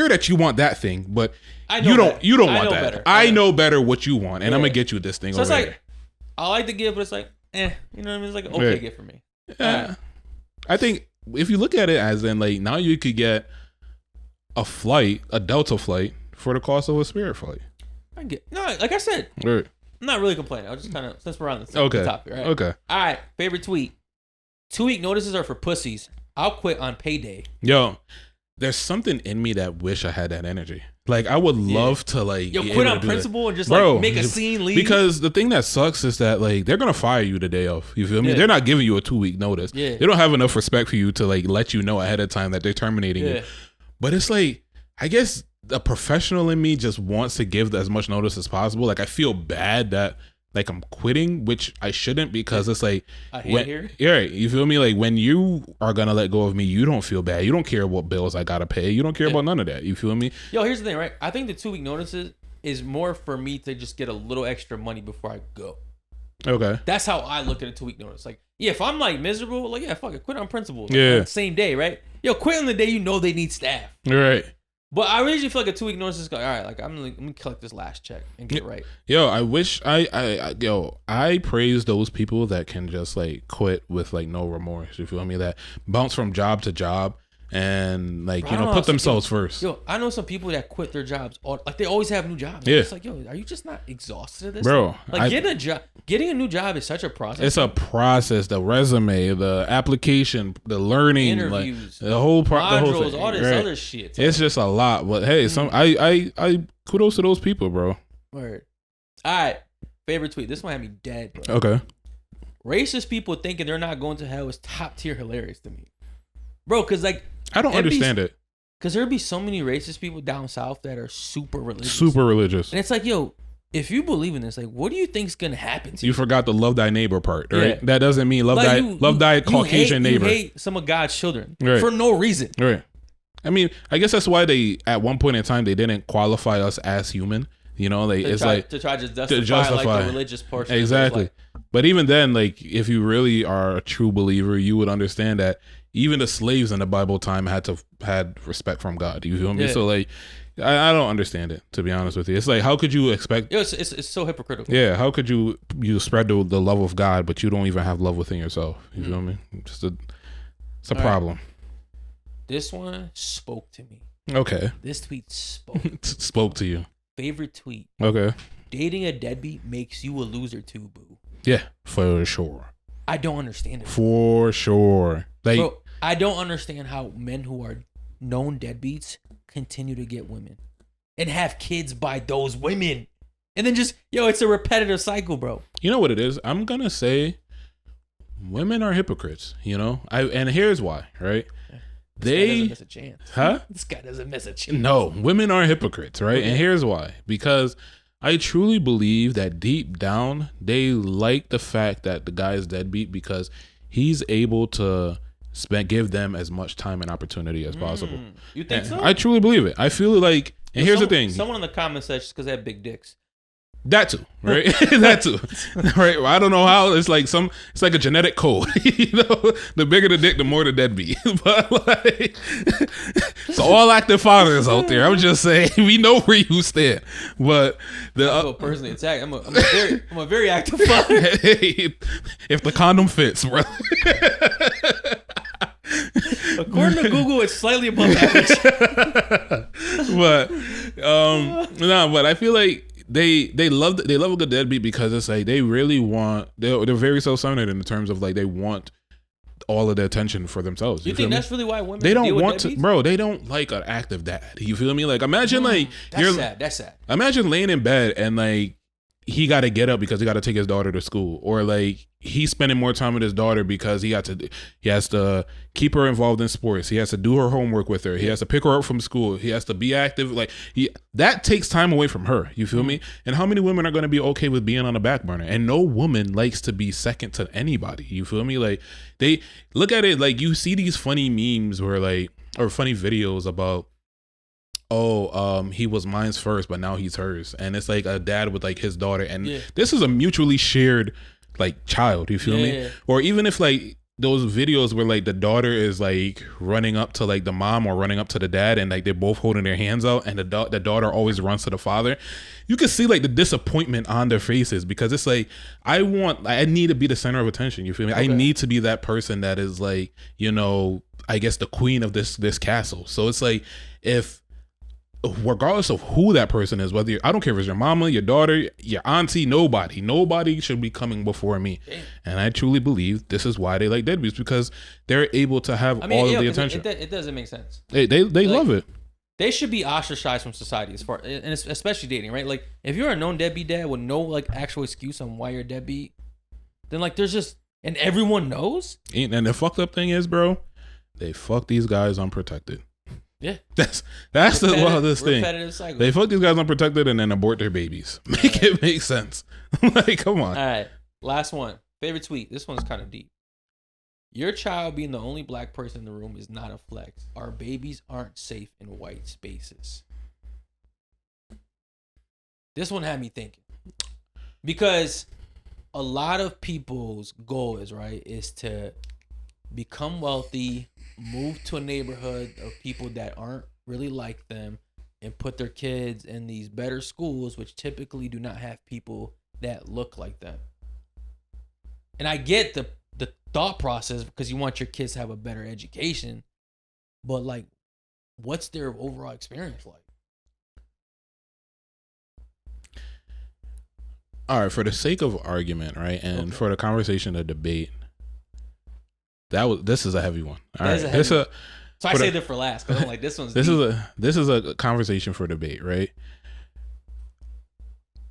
that you want that thing, but you don't want that. Better. I know better what you want, and I'm gonna get you this thing. So it's over like, here. I like the gift, but it's like, you know what I mean? It's like an okay gift for me. Yeah. I think if you look at it as in like now you could get a Delta flight for the cost of a Spirit flight. Like I said, right. I'm not really complaining. I'll just kind of, since we're on the topic, right? Okay. All right. Favorite tweet. 2-week notices are for pussies. I'll quit on payday. Yo, there's something in me that wish I had that energy. Like I would love to like quit on principle and just like make a scene, leave. Because the thing that sucks is that like they're gonna fire you the day of. You feel me? They're not giving you a 2-week notice. Yeah. They don't have enough respect for you to like let you know ahead of time that they're terminating you. But it's like, I guess the professional in me just wants to give as much notice as possible. Like I feel bad that like I'm quitting, which I shouldn't, because it's like, I hate here. Yeah, you feel me? Like when you are gonna let go of me, you don't feel bad. You don't care what bills I gotta pay. You don't care about none of that. You feel me? Yo, here's the thing, right? I think the 2-week notices is more for me to just get a little extra money before I go. Okay. That's how I look at a 2-week notice. Like, yeah, if I'm like miserable, like, yeah, fuck it, quit on principle. Like, yeah. Same day, right? Yo, quit on the day you know they need staff. Right. But I usually feel like a 2-week notice is like, all right, like I'm gonna collect this last check and get it right. Yo, I wish I praise those people that can just like quit with like no remorse. You feel me? That bounce from job to job and like, put themselves first. Yo, I know some people that quit their jobs. Like they always have new jobs. Yeah. It's like, yo, are you just not exhausted of this? Bro. Like getting a new job is such a process. It's a process. The resume, the application, the learning, interviews, like, the whole modules, thing, all this other shit. It's just a lot. But hey, I kudos to those people, bro. Word. All right. Favorite tweet. This one had me dead, bro. Okay. Racist people thinking they're not going to hell is top tier hilarious to me. Bro, because like, I don't understand it. Because there'd be so many racist people down south that are super religious. Super religious. And it's like, yo, if you believe in this, like, what do you think's gonna happen to you? You forgot the love thy neighbor part, right? Yeah. That doesn't mean love thy Caucasian neighbor. You hate some of God's children for no reason. Right. I mean, I guess that's why they, at one point in time, they didn't qualify us as human. You know, like to try to justify like the religious portion. Exactly. But even then, like, if you really are a true believer, you would understand that even the slaves in the Bible time had respect from God. You feel me? Yeah. So like, I don't understand it, to be honest with you. It's like, how could you expect? It's so hypocritical. Yeah. How could you spread the love of God, but you don't even have love within yourself? You feel me? It's a problem. Right. This one spoke to me. Okay. This tweet spoke. Spoke to you. Favorite tweet. Okay. Dating a deadbeat makes you a loser too, boo. Yeah, for sure. I don't understand it. For sure. Like, bro, I don't understand how men who are known deadbeats continue to get women and have kids by those women. And then just, it's a repetitive cycle, bro. You know what it is? I'm going to say women are hypocrites, and here's why, right? This guy doesn't miss a chance. Huh? This guy doesn't miss a chance. No, women are hypocrites, right? Okay. And here's why. Because I truly believe that deep down, they like the fact that the guy is deadbeat because he's able to give them as much time and opportunity as possible. You think so? I truly believe it. I feel like, and here's the thing. Someone in the comments said just because they have big dicks. That too, right? That too, right? I don't know how. It's like a genetic code. The bigger the dick, the more the deadbeat. But like, so all active fathers out there, I'm just saying, we know where you stand. But I feel personally attacked. I'm a very active father. If the condom fits, bro. According to Google, it's slightly above average. But but I feel like they love a good deadbeat because it's like they really want they're very self-centered in terms of like they want all of the attention for themselves. You think that's really why women they don't deal with want to, deadbeats? bro? They don't like an active dad. You feel me? Like imagine like that's sad. Imagine laying in bed and like he got to get up because he got to take his daughter to school, or like he's spending more time with his daughter because he has to keep her involved in sports. He has to do her homework with her. He has to pick her up from school. He has to be active. Like that takes time away from her. You feel me? And how many women are going to be okay with being on the back burner? And no woman likes to be second to anybody. You feel me? Like they look at it like you see these funny memes where like, or funny videos about, he was mine's first, but now he's hers. And it's like a dad with like his daughter. And this is a mutually shared like child. You feel me? Or even if like those videos where like the daughter is like running up to like the mom or running up to the dad and like they're both holding their hands out and the daughter always runs to the father. You can see like the disappointment on their faces because it's like, I need to be the center of attention. You feel me? Okay. I need to be that person that is like, I guess the queen of this castle. So it's like, regardless of who that person is, whether I don't care if it's your mama, your daughter, your auntie, nobody should be coming before me. Damn. And I truly believe this is why they like deadbeats, because they're able to have all of the attention. It doesn't make sense. They like, love it. They should be ostracized from society and especially dating, right? Like if you're a known deadbeat dad with no like actual excuse on why you're deadbeat, then like there's just, and everyone knows. And the fucked up thing is, bro, they fuck these guys unprotected. Yeah, that's the wildest thing. Cycle. They fuck these guys unprotected and then abort their babies. Make it make sense. Like, come on. All right, last one. Favorite tweet. This one's kind of deep. Your child being the only black person in the room is not a flex. Our babies aren't safe in white spaces. This one had me thinking, because a lot of people's goal is to become wealthy, move to a neighborhood of people that aren't really like them, and put their kids in these better schools, which typically do not have people that look like them. And I get the thought process because you want your kids to have a better education, but like, what's their overall experience like? All right, for the sake of argument, right, and for the conversation, the debate, this is a heavy one. All right, so I saved it for last because I'm like, this one's this is a conversation for debate, right?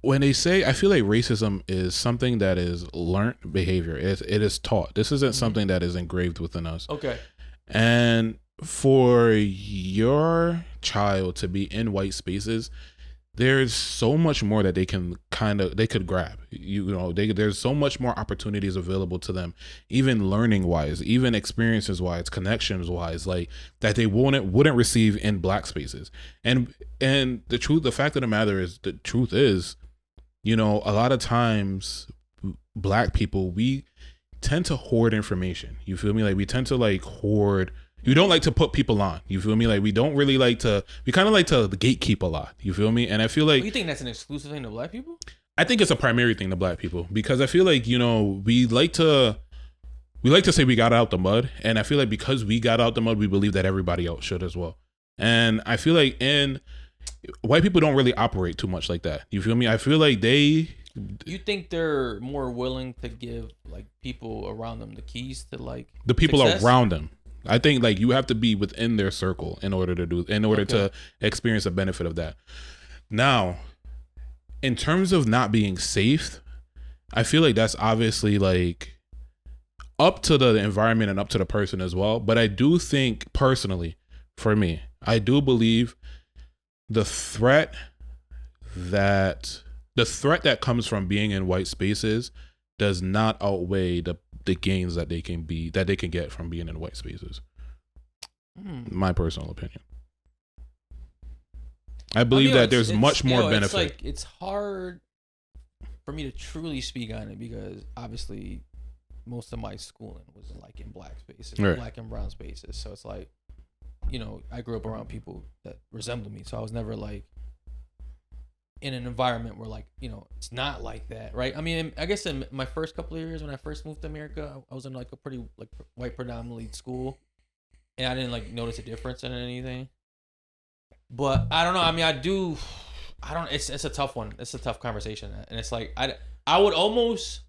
When they say, I feel like racism is something that is learned behavior. It is taught. This isn't something that is engraved within us. Okay. And for your child to be in white spaces, there's so much more that they could grab. There's so much more opportunities available to them, even learning wise, even experiences wise, connections wise, like that they wouldn't receive in black spaces. And the fact of the matter is, the truth is, a lot of times black people, we tend to hoard information. You feel me? Like we tend to like hoard. You don't like to put people on. You feel me? Like we don't really like to. We kind of like to gatekeep a lot. You feel me? And I feel like. You think that's an exclusive thing to black people? I think it's a primary thing to black people because I feel like we like to say we got out the mud, and I feel like because we got out the mud, we believe that everybody else should as well. And I feel like white people don't really operate too much like that. You feel me? I feel like they. You think they're more willing to give like people around them the keys to like the people success? Around them. I think like you have to be within their circle in order to experience the benefit of that. Now, in terms of not being safe, I feel like that's obviously like up to the environment and up to the person as well. But I do think personally, for me, I do believe the threat that comes from being in white spaces does not outweigh the gains that they can get from being in white spaces. My personal opinion. I believe that there's much more benefit. It's hard for me to truly speak on it, because obviously most of my schooling was like in black spaces, right. black and brown spaces. So it's like, you know, I grew up around people that resemble me. So I was never like in an environment where like, you know, it's not like that, right? I mean, I guess in my first couple of years when I first moved to America, I was in like a pretty like white predominantly school, and I didn't like notice a difference in anything. But I don't know. I mean, I don't. It's a tough one. It's a tough conversation, and it's like I would almost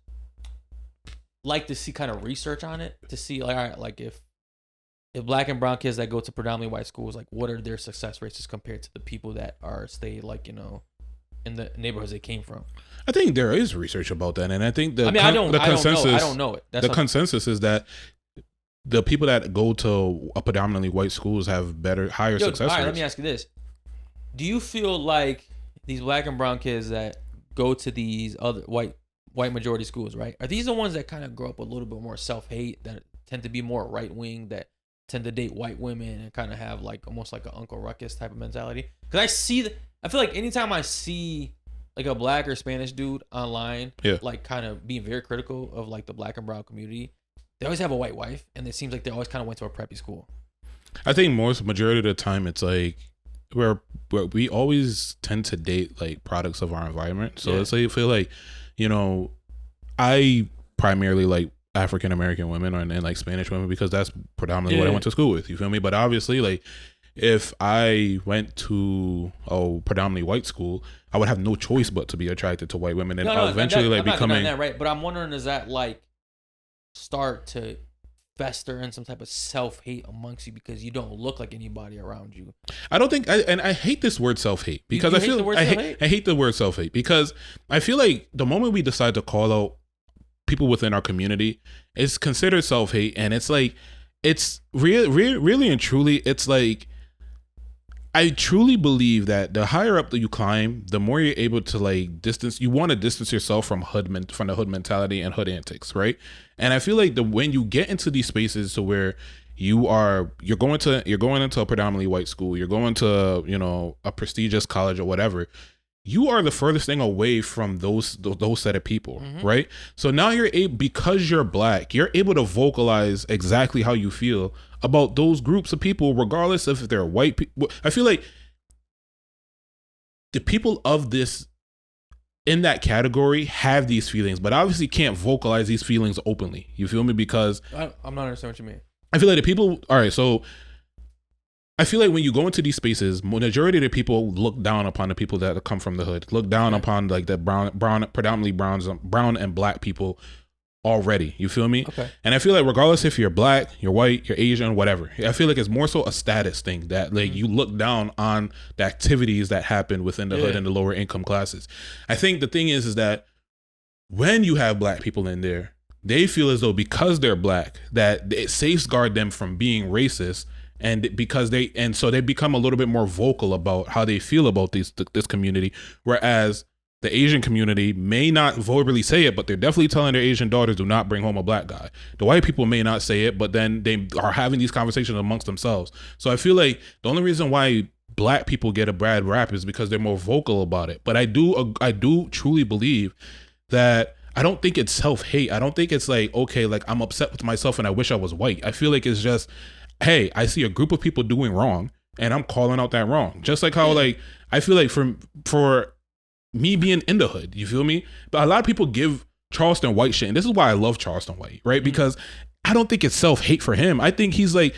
like to see kind of research on it to see like, all right, like if black and brown kids that go to predominantly white schools, like what are their success rates as compared to the people that are stay like, you know, in the neighborhoods they came from. I think there is research about that, and I think the I don't know it. The consensus is that the people that go to a predominantly white schools have higher success rates. All right, let me ask you this: do you feel like these black and brown kids that go to these other white majority schools, right? Are these the ones that kind of grow up a little bit more self-hate, that tend to be more right-wing, that tend to date white women and kind of have like almost like an Uncle Ruckus type of mentality? Because I feel like anytime I see like a black or Spanish dude online, like kind of being very critical of like the black and brown community, they always have a white wife, and it seems like they always kind of went to a preppy school. I think majority of the time it's like where we always tend to date like products of our environment. So it's like, I feel like, you know, I primarily like African American women and like Spanish women because that's predominantly what I went to school with. You feel me? But obviously, like if I went to a predominantly white school, I would have no choice but to be attracted to white women, and eventually like becoming that, right. But I'm wondering, does that like start to fester in some type of self-hate amongst you because you don't look like anybody around you? I don't think, and I hate this word self-hate because I hate the word self-hate because I feel like the moment we decide to call out people within our community, it's considered self-hate, and it's like, it's really and truly, it's like, I truly believe that the higher up that you climb, the more you're able to like you want to distance yourself from the hood mentality and hood antics, right? And I feel like when you get into these spaces to where you're going into a predominantly white school, you're going to, you know, a prestigious college or whatever, you are the furthest thing away from those set of people, right? So now because you're black, you're able to vocalize exactly how you feel about those groups of people, regardless of if they're white people. I feel like the people of this in that category have these feelings, but obviously can't vocalize these feelings openly. You feel me? Because I'm not understanding what you mean. I feel like the people. All right, so I feel like when you go into these spaces, majority of the people look down upon the people that come from the hood, look down upon like the predominantly brown and black people already. You feel me? Okay. And I feel like regardless if you're black, you're white, you're Asian, whatever, I feel like it's more so a status thing that like you look down on the activities that happen within the hood and the lower income classes. I think the thing is that when you have black people in there, they feel as though because they're black that it safeguard them from being racist. And so they become a little bit more vocal about how they feel about this community, whereas the Asian community may not verbally say it, but they're definitely telling their Asian daughters, do not bring home a black guy. The white people may not say it, but then they are having these conversations amongst themselves. So I feel like the only reason why black people get a bad rap is because they're more vocal about it. But I do truly believe that I don't think it's self-hate. I don't think it's like, okay, like I'm upset with myself and I wish I was white. I feel like it's just, hey, I see a group of people doing wrong and I'm calling out that wrong. Just like how like I feel like for me being in the hood, you feel me? But a lot of people give Charleston White shit, and this is why I love Charleston White, right? Because I don't think it's self-hate for him. I think he's like,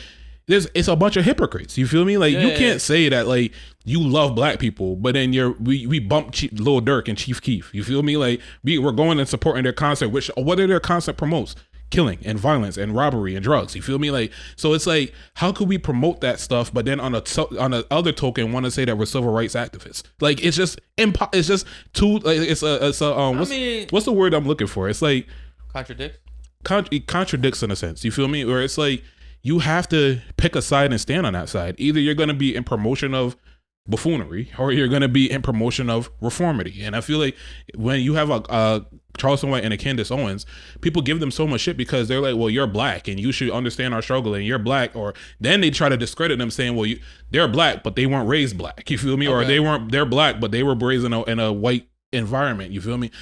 it's a bunch of hypocrites. You feel me? Like you can't say that like you love black people, but then we bump Lil Durk and Chief Keef. You feel me? Like we're going and supporting their concert, which what are their concert promotes? Killing and violence and robbery and drugs. You feel me? Like, so it's like, how could we promote that stuff, but then on the other token want to say that we're civil rights activists? Like, it's just too like what's the word I'm looking for? It's like it contradicts in a sense. You feel me? Where it's like you have to pick a side and stand on that side. Either you're going to be in promotion of buffoonery or you're going to be in promotion of reformity. And I feel like when you have a Charleston White and a Candace Owens, people give them so much shit because they're like, well, you're black and you should understand our struggle and you're black. Or then they try to discredit them saying, well, they're black, but they weren't raised black. You feel me? Okay. Or they're black, but they were raised in a white environment. You feel me?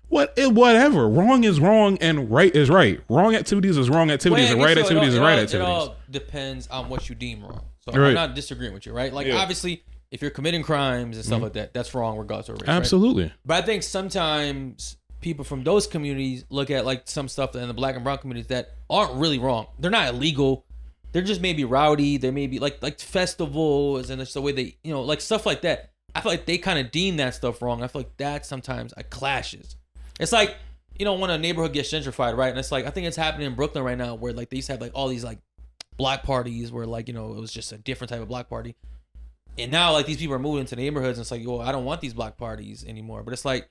Whatever. Wrong is wrong and right is right. Wrong activities is wrong activities and right activities is right activities. It all depends on what you deem wrong. So right. I'm not disagreeing with you, right? Like obviously, if you're committing crimes and stuff like that, that's wrong regardless of race. Absolutely. Right? But I think sometimes people from those communities look at like some stuff in the black and brown communities that aren't really wrong. They're not illegal. They're just maybe rowdy. They may be like festivals and it's the way they, like stuff like that. I feel like they kind of deem that stuff wrong. I feel like that sometimes clashes. It's like, when a neighborhood gets gentrified, right? And it's like, I think it's happening in Brooklyn right now where like they used to have like all these like block parties where like, it was just a different type of block party. And now like these people are moving into neighborhoods and it's like, yo, I don't want these block parties anymore. But it's like,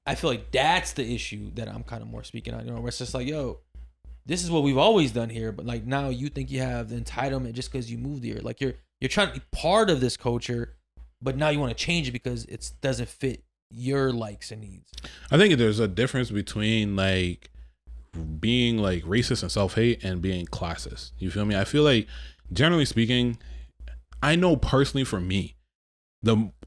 I feel like that's the issue that I'm kind of more speaking on, where it's just like, yo, this is what we've always done here. But like now you think you have the entitlement just because you moved here. Like you're trying to be part of this culture, but now you want to change it because it doesn't fit your likes and needs. I think there's a difference between like being like racist and self-hate and being classist. You feel me? I feel like generally speaking, I know personally for me,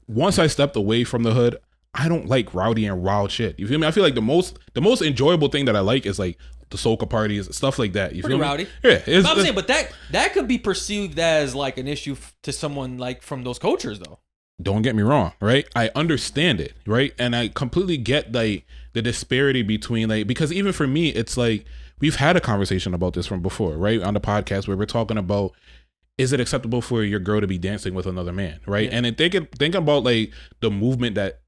once I stepped away from the hood, I don't like rowdy and wild shit. You feel me? I feel like the most enjoyable thing that I like is like the soca parties, stuff like that. You feel me? Rowdy. Yeah. I'm saying, but that could be perceived as like an issue to someone like from those cultures though. Don't get me wrong, right? I understand it, right? And I completely get like the disparity between like, because even for me, it's like we've had a conversation about this from before, right? On the podcast where we're talking about, is it acceptable for your girl to be dancing with another man, right? Yeah. And then think about like the movement that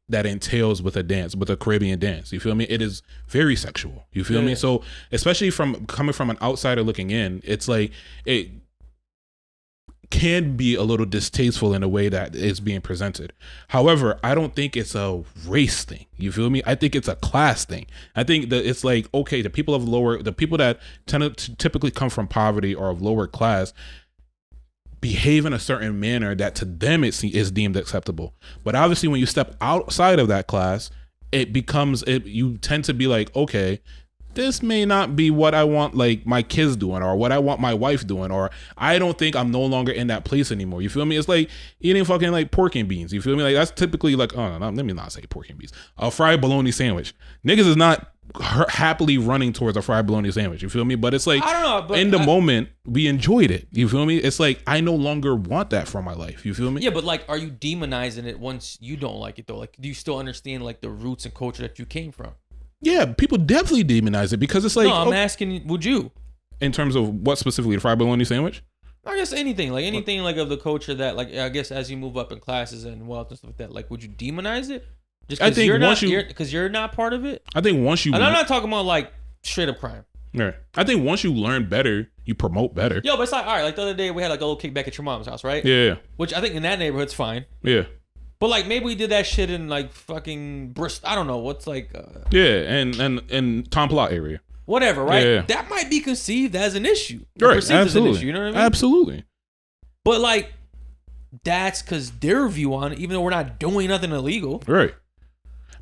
entails with a dance, with a Caribbean dance. You feel me? It is very sexual. You feel me? So especially coming from an outsider looking in, it's like it can be a little distasteful in the way that it's being presented. However, I don't think it's a race thing. You feel me? I think it's a class thing. I think that it's like, okay, the people that tend to typically come from poverty or of lower class behave in a certain manner that to them is deemed acceptable. But obviously when you step outside of that class, you tend to be like, okay, this may not be what I want like my kids doing or what I want my wife doing, or I don't think I'm no longer in that place anymore. You feel me? It's like eating fucking like pork and beans. You feel me? Like that's typically like, oh no, let me not say pork and beans. A fried bologna sandwich. Niggas is not happily running towards a fried bologna sandwich. You feel me? But it's like, I don't know, but in the moment we enjoyed it. You feel me? It's like I no longer want that for my life. You feel me? Yeah, but like, are you demonizing it once you don't like it though? Like, do you still understand like the roots and culture that you came from? Yeah, people definitely demonize it because it's like... No, I'm asking, would you? In terms of what specifically, the fried bologna sandwich? I guess anything like of the culture that like, I guess as you move up in classes and wealth and stuff like that, like would you demonize it? Just because you're not part of it? I think once you... And I'm not talking about like straight up crime. Yeah. I think once you learn better, you promote better. Yo, but it's like, all right, like the other day we had like a little kickback at your mom's house, right? Yeah. Which I think in that neighborhood's fine. Yeah. But like maybe we did that shit in like fucking Bristol. I don't know what's like. and Tom Plot area. Whatever, right? Yeah. That might be conceived as an issue. Right. Perceived Absolutely. As an issue, you know what I mean? Absolutely. But like, that's because their view on it, even though we're not doing nothing illegal. Right.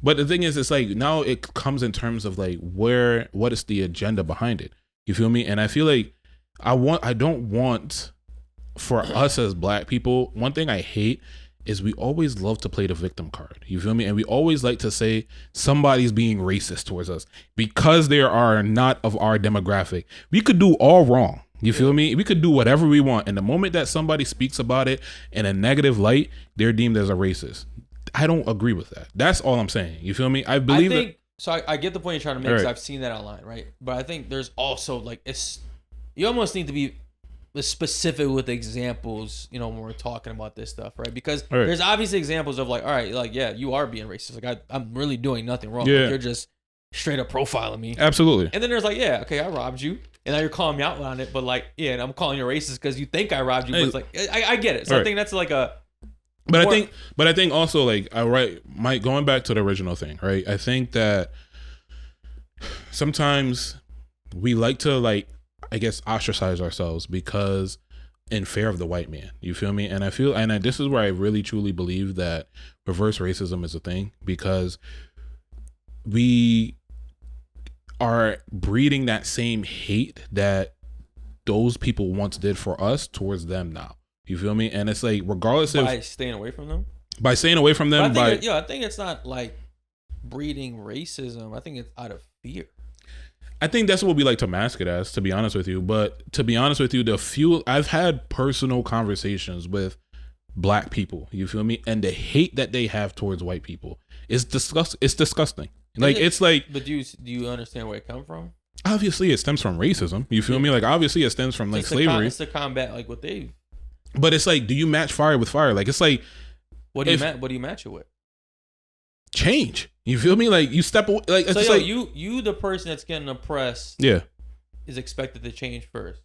But the thing is, it's like now it comes in terms of like what is the agenda behind it? You feel me? And I feel like I don't want for us as black people. One thing I hate is we always love to play the victim card. You feel me? And we always like to say somebody's being racist towards us because they are not of our demographic. We could do all wrong. You feel me? We could do whatever we want. And the moment that somebody speaks about it in a negative light, they're deemed as a racist. I don't agree with that. That's all I'm saying. You feel me? I believe So I get the point you're trying to make because I've seen that online, right? But I think there's also like, you almost need to be specific with examples, when we're talking about this stuff, right? Because there's obviously examples of like, all right, like, yeah, you are being racist. Like I'm really doing nothing wrong. Yeah. Like, you're just straight up profiling me. Absolutely. And then there's like, yeah, okay, I robbed you. And now you're calling me out on it. But like, yeah, and I'm calling you racist because you think I robbed you. But it's like, I get it. So I think that's like a... But I think also like, Mike, going back to the original thing, right? I think that sometimes we like to like, I guess, ostracize ourselves because in fear of the white man. You feel me? And this is where I really truly believe that reverse racism is a thing because we are breeding that same hate that those people once did for us towards them now. You feel me? And it's like, regardless by staying away from them? By staying away from them. I think it's not like breeding racism. I think it's out of fear. I think that's what we like to mask it as, to be honest with you. But to be honest with you, I've had personal conversations with black people, you feel me? And the hate that they have towards white people is disgusting. Like, it's like... But do you understand where it come from? Obviously, it stems from racism. You feel me? Like, obviously, it stems from, like, slavery. It's to combat, like, what they... But it's like, do you match fire with fire? Like, it's like... What do you match it with? Change. You feel me? Like, you step away... Like, so, it's like, like... you, the person that's getting oppressed... Yeah. ...is expected to change first.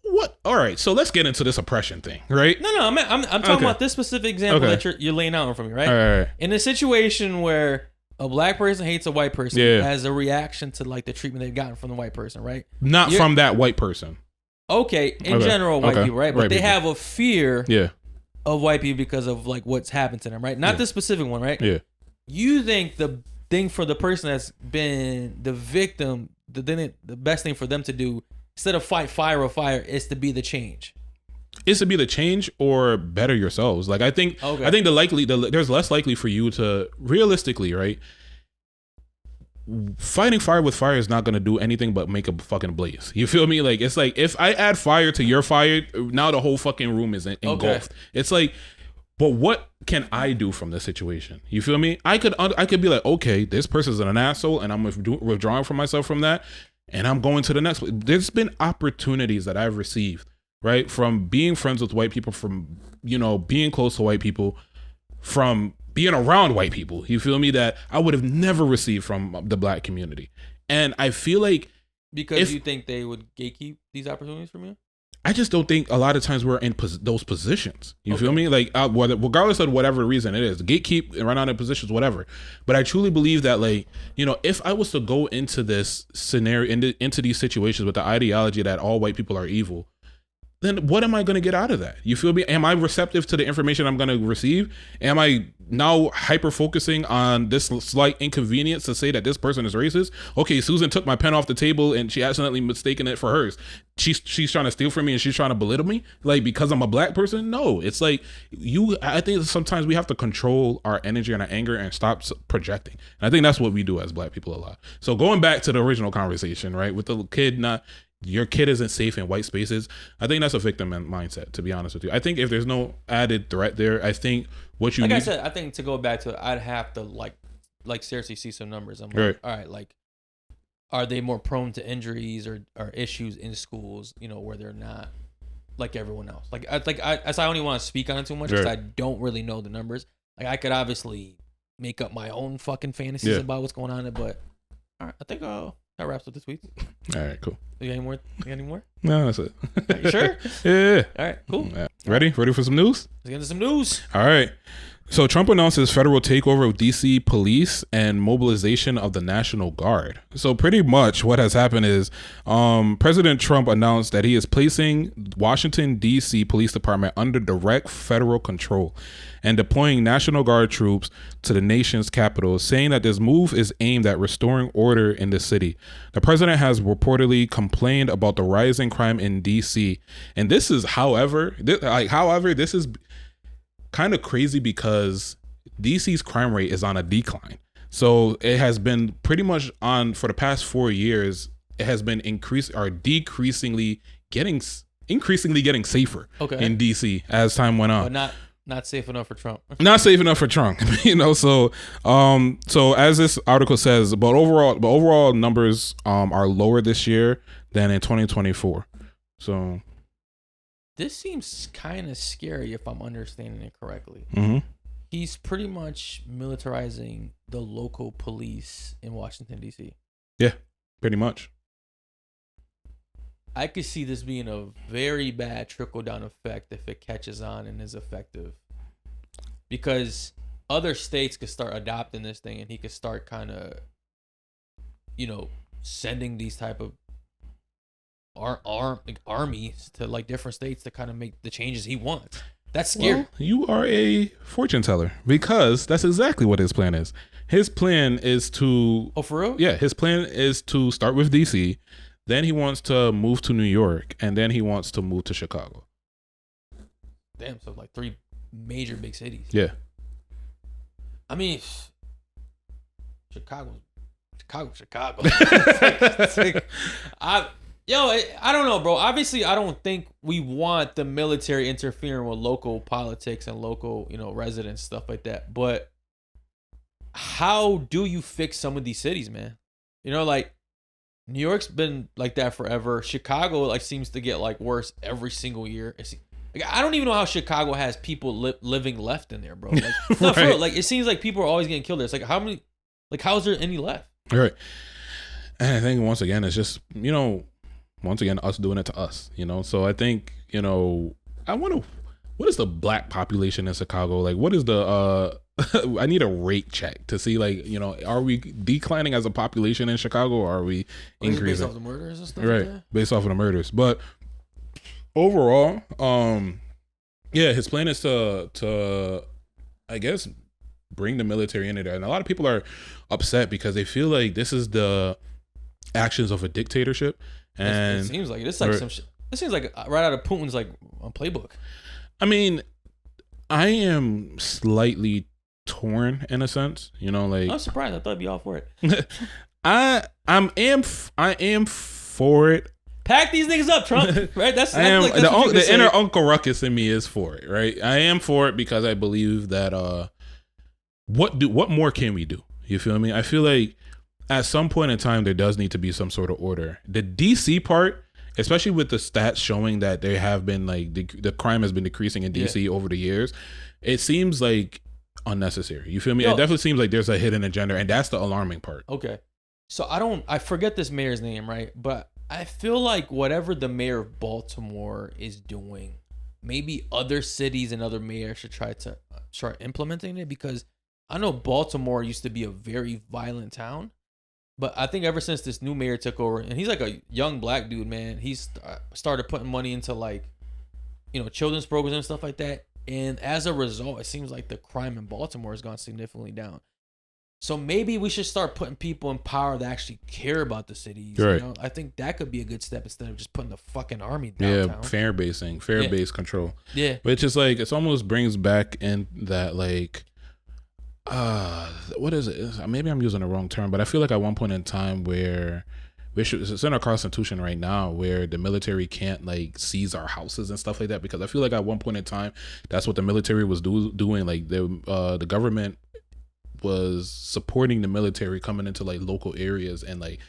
What? All right, so let's get into this oppression thing, right? No, I'm talking about this specific example that you're laying out for me, right? All right. In a situation where a black person hates a white person as a reaction to like the treatment they've gotten from the white person, right? Not from that white person. Okay, in general, white people, right? But white they people have a fear of white people because of like what's happened to them, right? Not this specific one, right? Yeah. You think the thing for the person that's been the victim, the best thing for them to do instead of fight fire with fire is to be the change. Is to be the change or better yourselves. Like, I think there's less likely for you to realistically, right? Fighting fire with fire is not going to do anything but make a fucking blaze. You feel me? Like, it's like if I add fire to your fire, now the whole fucking room is engulfed. It's like, but what can I do from this situation? You feel me? I could be like, okay, this person's an asshole and I'm withdrawing from myself from that and I'm going to the next place. There's been opportunities that I've received, right? From being friends with white people, from, you know, being close to white people, from being around white people, you feel me, that I would have never received from the black community. And I feel like... Because you think they would gatekeep these opportunities from you? I just don't think a lot of times we're in those positions. You feel me? Like, regardless of whatever reason it is, gatekeep and run out of positions, whatever. But I truly believe that, like, you know, if I was to go into this scenario, into these situations with the ideology that all white people are evil, then what am I going to get out of that? You feel me? Am I receptive to the information I'm going to receive? Am I now hyper focusing on this slight inconvenience to say that this person is racist? Okay, Susan took my pen off the table and she accidentally mistaken it for hers. She's trying to steal from me and she's trying to belittle me, like, because I'm a black person? No, it's like I think sometimes we have to control our energy and our anger and stop projecting. And I think that's what we do as black people a lot. So going back to the original conversation, right, with the kid your kid isn't safe in white spaces. I think that's a victim mindset, to be honest with you. I think if there's no added threat there, I think what you like I said, I think to go back to it, I'd have to like seriously see some numbers. I'm like, all right, like, are they more prone to injuries or issues in schools, you know, where they're not like everyone else? Like I only want to speak on it too much because I don't really know the numbers. Like, I could obviously make up my own fucking fantasies about what's going on there, but all right, I think that wraps up the tweets. All right, cool. You got any more? No, that's it. You sure? Yeah. All right, cool. Ready for some news? Let's get into some news. All right. So Trump announces federal takeover of DC police and mobilization of the National Guard. So pretty much what has happened is President Trump announced that he is placing Washington, DC Police Department under direct federal control and deploying National Guard troops to the nation's capital, saying that this move is aimed at restoring order in the city. The president has reportedly complained about the rising crime in DC. And this is, however, this is kind of crazy because DC's crime rate is on a decline. So it has been pretty much for the past 4 years, it has been increasingly getting safer in DC as time went on. But not safe enough for Trump. Not safe enough for Trump, you know. So as this article says, but overall numbers are lower this year than in 2024. So this seems kind of scary if I'm understanding it correctly. Mm-hmm. He's pretty much militarizing the local police in Washington, D.C. Yeah, pretty much. I could see this being a very bad trickle-down effect if it catches on and is effective. Because other states could start adopting this thing and he could start kind of, you know, sending these type of armies to like different states to kind of make the changes he wants. That's scary. Well, you are a fortune teller because that's exactly what his plan is. His plan is to... Oh, for real? Yeah, his plan is to start with DC. Then he wants to move to New York, and then he wants to move to Chicago. Damn, so like 3 major big cities. Yeah. I mean, Chicago. I don't know, bro. Obviously, I don't think we want the military interfering with local politics and local, residents, stuff like that. But how do you fix some of these cities, man? Like New York's been like that forever. Chicago like seems to get like worse every single year. I don't even know how Chicago has people living left in there, bro. Like, no, for real, like it seems like people are always getting killed there. It's like how is there any left? Right. And I think once again, it's just once again us doing it to us. So I think what is the black population in Chicago? Like, what is the I need a rate check to see, like, are we declining as a population in Chicago, or are we increasing? Based off the murders and stuff, right? Like based off of the murders, but overall, his plan is to, I guess, bring the military into there, and a lot of people are upset because they feel like this is the actions of a dictatorship, and it seems like it. It's like some shit. It seems like right out of Putin's like playbook. I mean, I am slightly torn in a sense, like I'm surprised. I thought I'd be all for it. I am for it. Pack these niggas up, Trump. Right? That's the inner Uncle Ruckus in me is for it, right? I am for it because I believe that what more can we do? You feel me? I feel like at some point in time there does need to be some sort of order. The DC part, especially with the stats showing that there have been like the crime has been decreasing in DC over the years, it seems like unnecessary. You feel me? It definitely seems like there's a hidden agenda, and that's the alarming part. Okay. So I forget this mayor's name, right? But I feel like whatever the mayor of Baltimore is doing, maybe other cities and other mayors should try to start implementing it, because I know Baltimore used to be a very violent town, but I think ever since this new mayor took over, and he's like a young black dude, man, he's started putting money into like, children's programs and stuff like that. And as a result, it seems like the crime in Baltimore has gone significantly down. So maybe we should start putting people in power that actually care about the cities. Right. I think that could be a good step instead of just putting the fucking army downtown. Yeah, fair-based control. Yeah. Which is like, it almost brings back in that like, what is it? Maybe I'm using the wrong term, but I feel like at one point in time where it's in our constitution right now where the military can't like seize our houses and stuff like that, because I feel like at one point in time that's what the military was doing. Like the government was supporting the military coming into like local areas and like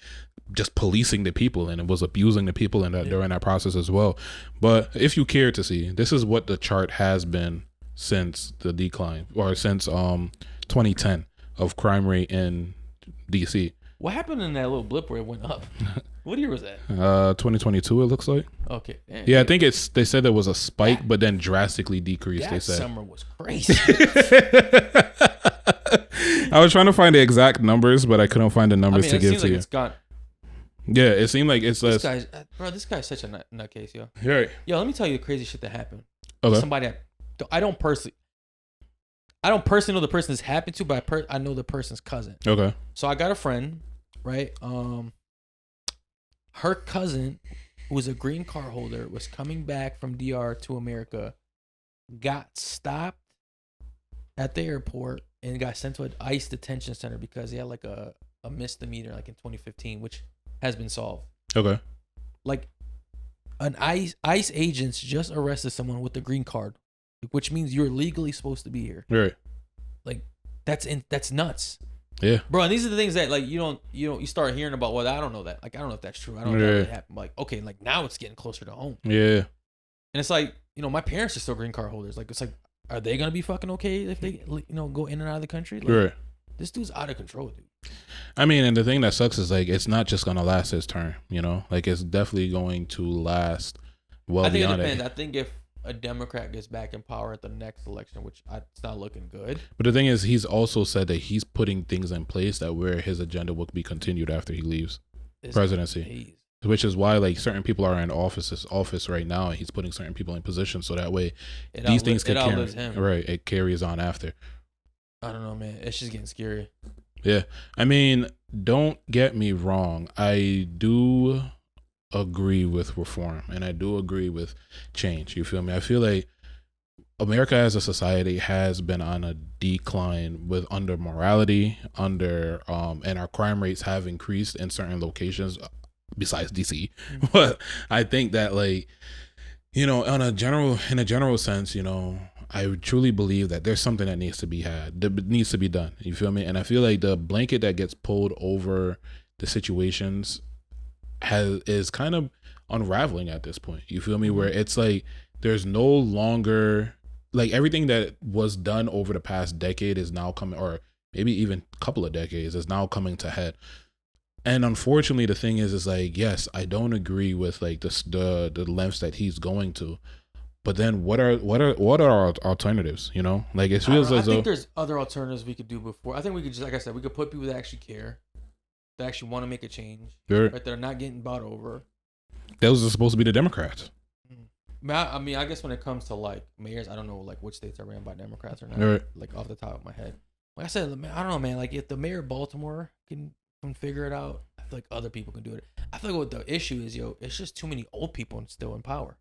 just policing the people, and it was abusing the people in that during that process as well. But if you care to see, this is what the chart has been since the decline, or since 2010 of crime rate in DC. What happened in that little blip where it went up? What year was that? 2022, it looks like. Okay. Damn, yeah, I think they said there was a spike, but then drastically decreased. That they said summer was crazy. I was trying to find the exact numbers, but I couldn't find the numbers to give to you. It's gone. Yeah, it seemed like it's this guy's such a nutcase, yo. Right. Yo, let me tell you the crazy shit that happened. Okay. Somebody I don't personally know the person this happened to, but I know the person's cousin. Okay. So I got a friend, right? Her cousin, who was a green card holder, was coming back from DR to America, got stopped at the airport and got sent to an ICE detention center because he had like a misdemeanor like in 2015, which has been solved. Okay. Like an ICE agents just arrested someone with a green card, which means you're legally supposed to be here. Right. Like that's nuts. Yeah. Bro, and these are the things that like you start hearing about. Well, I don't know that. Like I don't know if that's true. I don't know if that really happened. Like okay, like now it's getting closer to home. Yeah. And it's like, my parents are still green card holders. Like it's like, are they gonna be fucking okay if they go in and out of the country? Like, right. This dude's out of control, dude. I mean, and the thing that sucks is like it's not just gonna last his term. Like it's definitely going to last well beyond it. I think it depends. I think if a Democrat gets back in power at the next election, which it's not looking good. But the thing is, he's also said that he's putting things in place that where his agenda will be continued after he leaves presidency. Crazy. Which is why like certain people are in office right now, and he's putting certain people in position so that way these things can carry him. Right, it carries on after. I don't know, man. It's just getting scary. Yeah, I mean, don't get me wrong. I do agree with reform, and I do agree with change. You feel me? I feel like America as a society has been on a decline with under morality, and our crime rates have increased in certain locations besides DC. But I think that, like, you know, in a general sense, you know, I truly believe that there's something that needs to be done. You feel me? And I feel like the blanket that gets pulled over the situations is kind of unraveling at this point. You feel me? Where it's like there's no longer, like, everything that was done over the past decade is now coming, or maybe even a couple of decades, is now coming to head. And unfortunately, the thing is like, yes, I don't agree with like the lengths that he's going to, but then what are our alternatives? You know, like, it feels as though, I think there's other alternatives we could do before. I think we could just, like I said, we could put people that actually care, that actually want to make a change, sure, right? They're not getting bought over. Those are supposed to be the Democrats. I mean, I guess when it comes to like mayors, I don't know like which states are ran by Democrats or not. Right. Like off the top of my head, like I said, I don't know, man. Like if the mayor of Baltimore can figure it out, I feel like other people can do it. I feel like what the issue is, it's just too many old people still in power.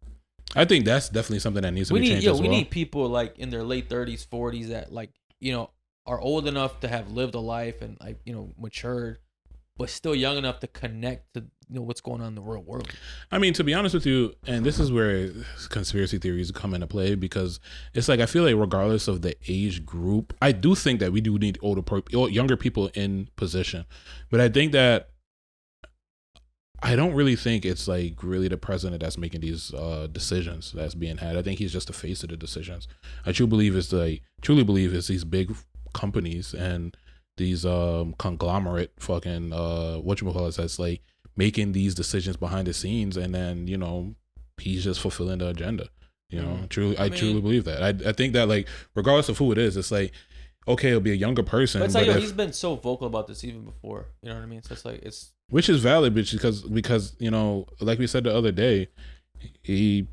I think that's definitely something that needs to be changed as well. We need people like in their late 30s, 40s that, like, you know, are old enough to have lived a life and, like, you know, matured, but still young enough to connect to, you know, what's going on in the real world. I mean, to be honest with you, and this is where conspiracy theories come into play, because it's like, I feel like regardless of the age group, I do think that we do need younger people in position. But I think that I don't really think it's like really the president that's making these decisions that's being had. I think he's just the face of the decisions. I truly believe it's these big companies and these conglomerate fucking whatchamacallit that's like making these decisions behind the scenes, and then, you know, he's just fulfilling the agenda. You know, I truly believe that. I think that, like, regardless of who it is, it's like, okay, it'll be a younger person. But it's like, he's been so vocal about this even before. You know what I mean? So it's like, which is valid, because you know, like we said the other day, he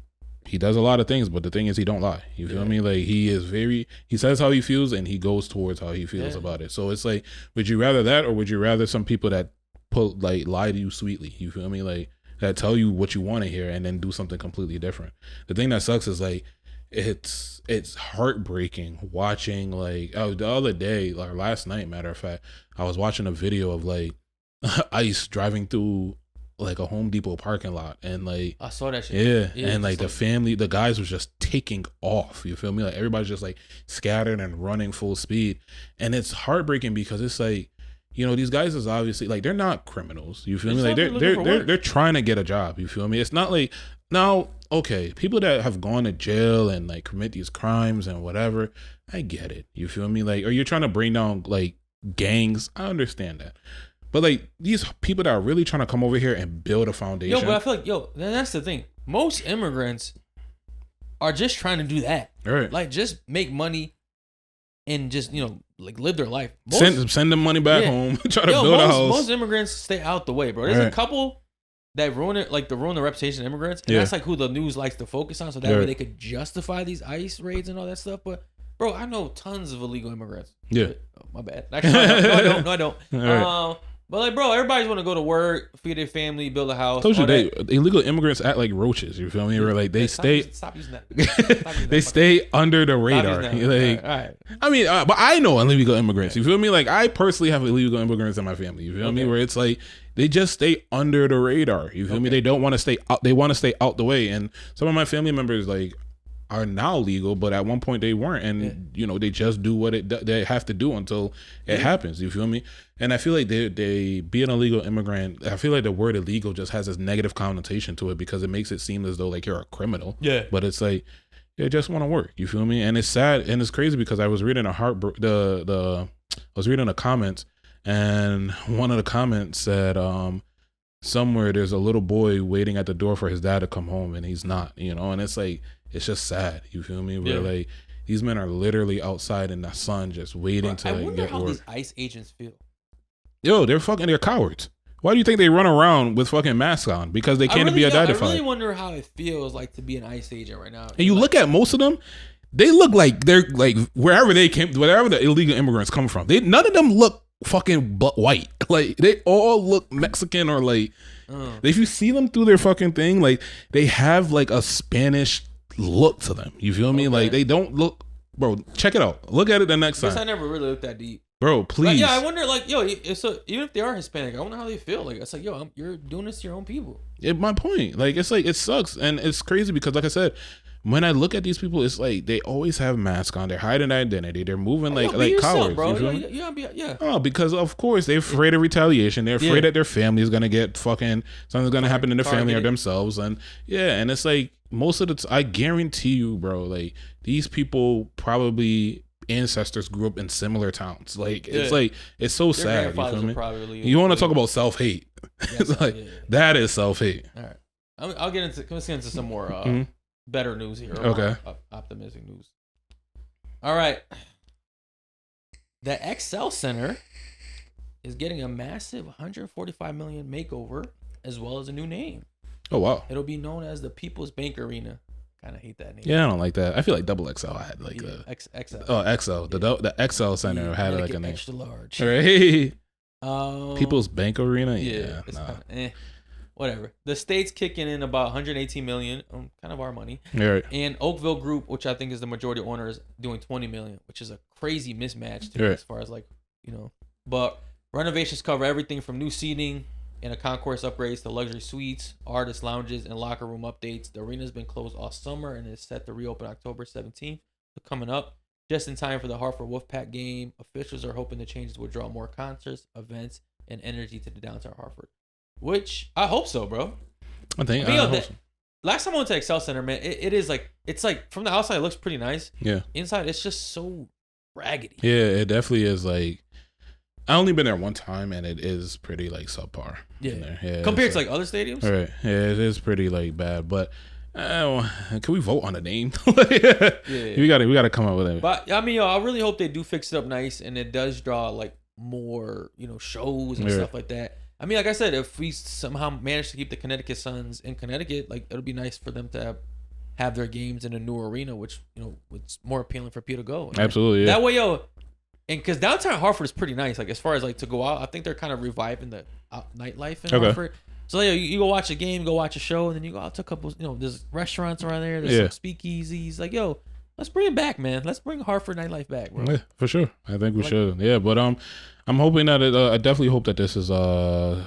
does a lot of things, but the thing is, he don't lie. You feel me? Like, he says how he feels, and he goes towards how he feels about it. So it's like, would you rather that, or would you rather some people that lie to you sweetly? You feel me? Like, that tell you what you want to hear and then do something completely different. The thing that sucks is, like, it's heartbreaking watching, like, the other day, like last night, matter of fact, I was watching a video of like ICE driving through like a Home Depot parking lot, and like, I saw that shit. Yeah, and like the guys was just taking off. You feel me? Like, everybody's just like scattered and running full speed, and it's heartbreaking because it's like, you know, these guys is obviously like, they're not criminals. You feel me? Like, they're trying to get a job. You feel me? It's not like, now, okay, people that have gone to jail and like commit these crimes and whatever, I get it. You feel me? Like, or you're trying to bring down like gangs, I understand that. But like, these people that are really trying to come over here and build a foundation. But I feel like, that's the thing. Most immigrants are just trying to do that. Right. Like, just make money and just, you know, like, live their life. Send them money back home. Try to build a house. Most immigrants stay out the way, bro. There's a couple that ruin it, like, to ruin the reputation of immigrants, and that's like who the news likes to focus on, so that way they could justify these ICE raids and all that stuff. But bro, I know tons of illegal immigrants. Yeah. Oh, my bad. Actually, no, I don't. But like, bro, everybody's want to go to work, feed their family, build a house. I told you, illegal immigrants act like roaches. You feel me? Or like, they stay. Stop using that. They stay under the radar. Like, all right. I mean, but I know illegal immigrants. You feel me? Like, I personally have illegal immigrants in my family. You feel me? Where it's like, they just stay under the radar. You feel me? They don't want to stay out. They want to stay out the way. And some of my family members, like, are now legal, but at one point they weren't, and you know, they just do what they have to do until it happens. You feel me? And I feel like they be an illegal immigrant. I feel like the word illegal just has this negative connotation to it, because it makes it seem as though like you're a criminal. Yeah. But it's like, they just want to work. You feel me? And it's sad and it's crazy, because I was reading I was reading the comments, and one of the comments said, somewhere there's a little boy waiting at the door for his dad to come home, and he's not, you know. And it's like, it's just sad. You feel me? Where like, these men are literally outside in the sun just waiting to like, get work. I wonder how these ICE agents feel. Yo, they're cowards. Why do you think they run around with fucking masks on? Because they can't be identified. I really wonder how it feels like to be an ICE agent right now. And you look at most of them, they look like they're like wherever the illegal immigrants come from. None of them look fucking white. Like, they all look Mexican, or like, if you see them through their fucking thing, like, they have like a Spanish look to them. You feel me? Like they don't look, bro. Check it out. Look at it the next time. I never really looked that deep. Bro, please. Like, yeah, I wonder, like, yo, so even if they are Hispanic, I wonder how they feel. Like, it's like, yo, you're doing this to your own people. My point. Like, it's like, it sucks. And it's crazy because, like I said, when I look at these people, it's like they always have masks on. They're hiding identity. They're moving like cowards. Bro. Oh, because of course they're afraid of retaliation. They're afraid that their family is gonna get something's gonna happen to their family or themselves. And and it's like most of the I guarantee you, bro, like these people probably ancestors grew up in similar towns. Like it's like it's so sad. You feel me? You want to talk about self-hate? It's like that is self-hate. All right, I'll get into some more better news here. Okay, optimistic news. All right, the XL Center is getting a massive 145 million makeover as well as a new name. Oh wow! It'll be known as the People's Bank Arena. Kind of hate that name. Yeah, I don't like that. I feel like Double XL had like XL. Oh, XL. The XL Center had like a name. Extra large. Right. People's Bank Arena. Yeah. It's kinda, whatever. The state's kicking in about 118 million, kind of our money. Right. And Oakville Group, which I think is the majority owner, is doing 20 million, which is a crazy mismatch to me as far as like, you know. But renovations cover everything from new seating and a concourse upgrades to luxury suites, artist lounges, and locker room updates. The arena's been closed all summer and is set to reopen October 17th. So coming up, just in time for the Hartford Wolfpack game. Officials are hoping the changes will draw more concerts, events, and energy to the downtown Hartford. Which I hope so, bro. I hope so. Last time I went to XL Center, man, it's like from the outside it looks pretty nice. Yeah. Inside it's just so raggedy. Yeah, it definitely is. Like I only been there one time and it is pretty like subpar. Yeah. Compared to like other stadiums. Right. Yeah, it is pretty like bad. But can we vote on a name? We gotta come up with it. But I mean, I really hope they do fix it up nice and it does draw like more, shows and stuff like that. I mean, like I said, if we somehow manage to keep the Connecticut Suns in Connecticut, like it'll be nice for them to have their games in a new arena, which it's more appealing for people to go. Absolutely, yeah. That way, and because downtown Hartford is pretty nice. Like as far as like to go out, I think they're kind of reviving the nightlife in Hartford. So you go watch a game, go watch a show, and then you go out to a couple. There's restaurants around there. There's some speakeasies. Like let's bring it back, man. Let's bring Hartford nightlife back, bro. Yeah, for sure. I think we should. Yeah, but I'm hoping that I definitely hope that this is a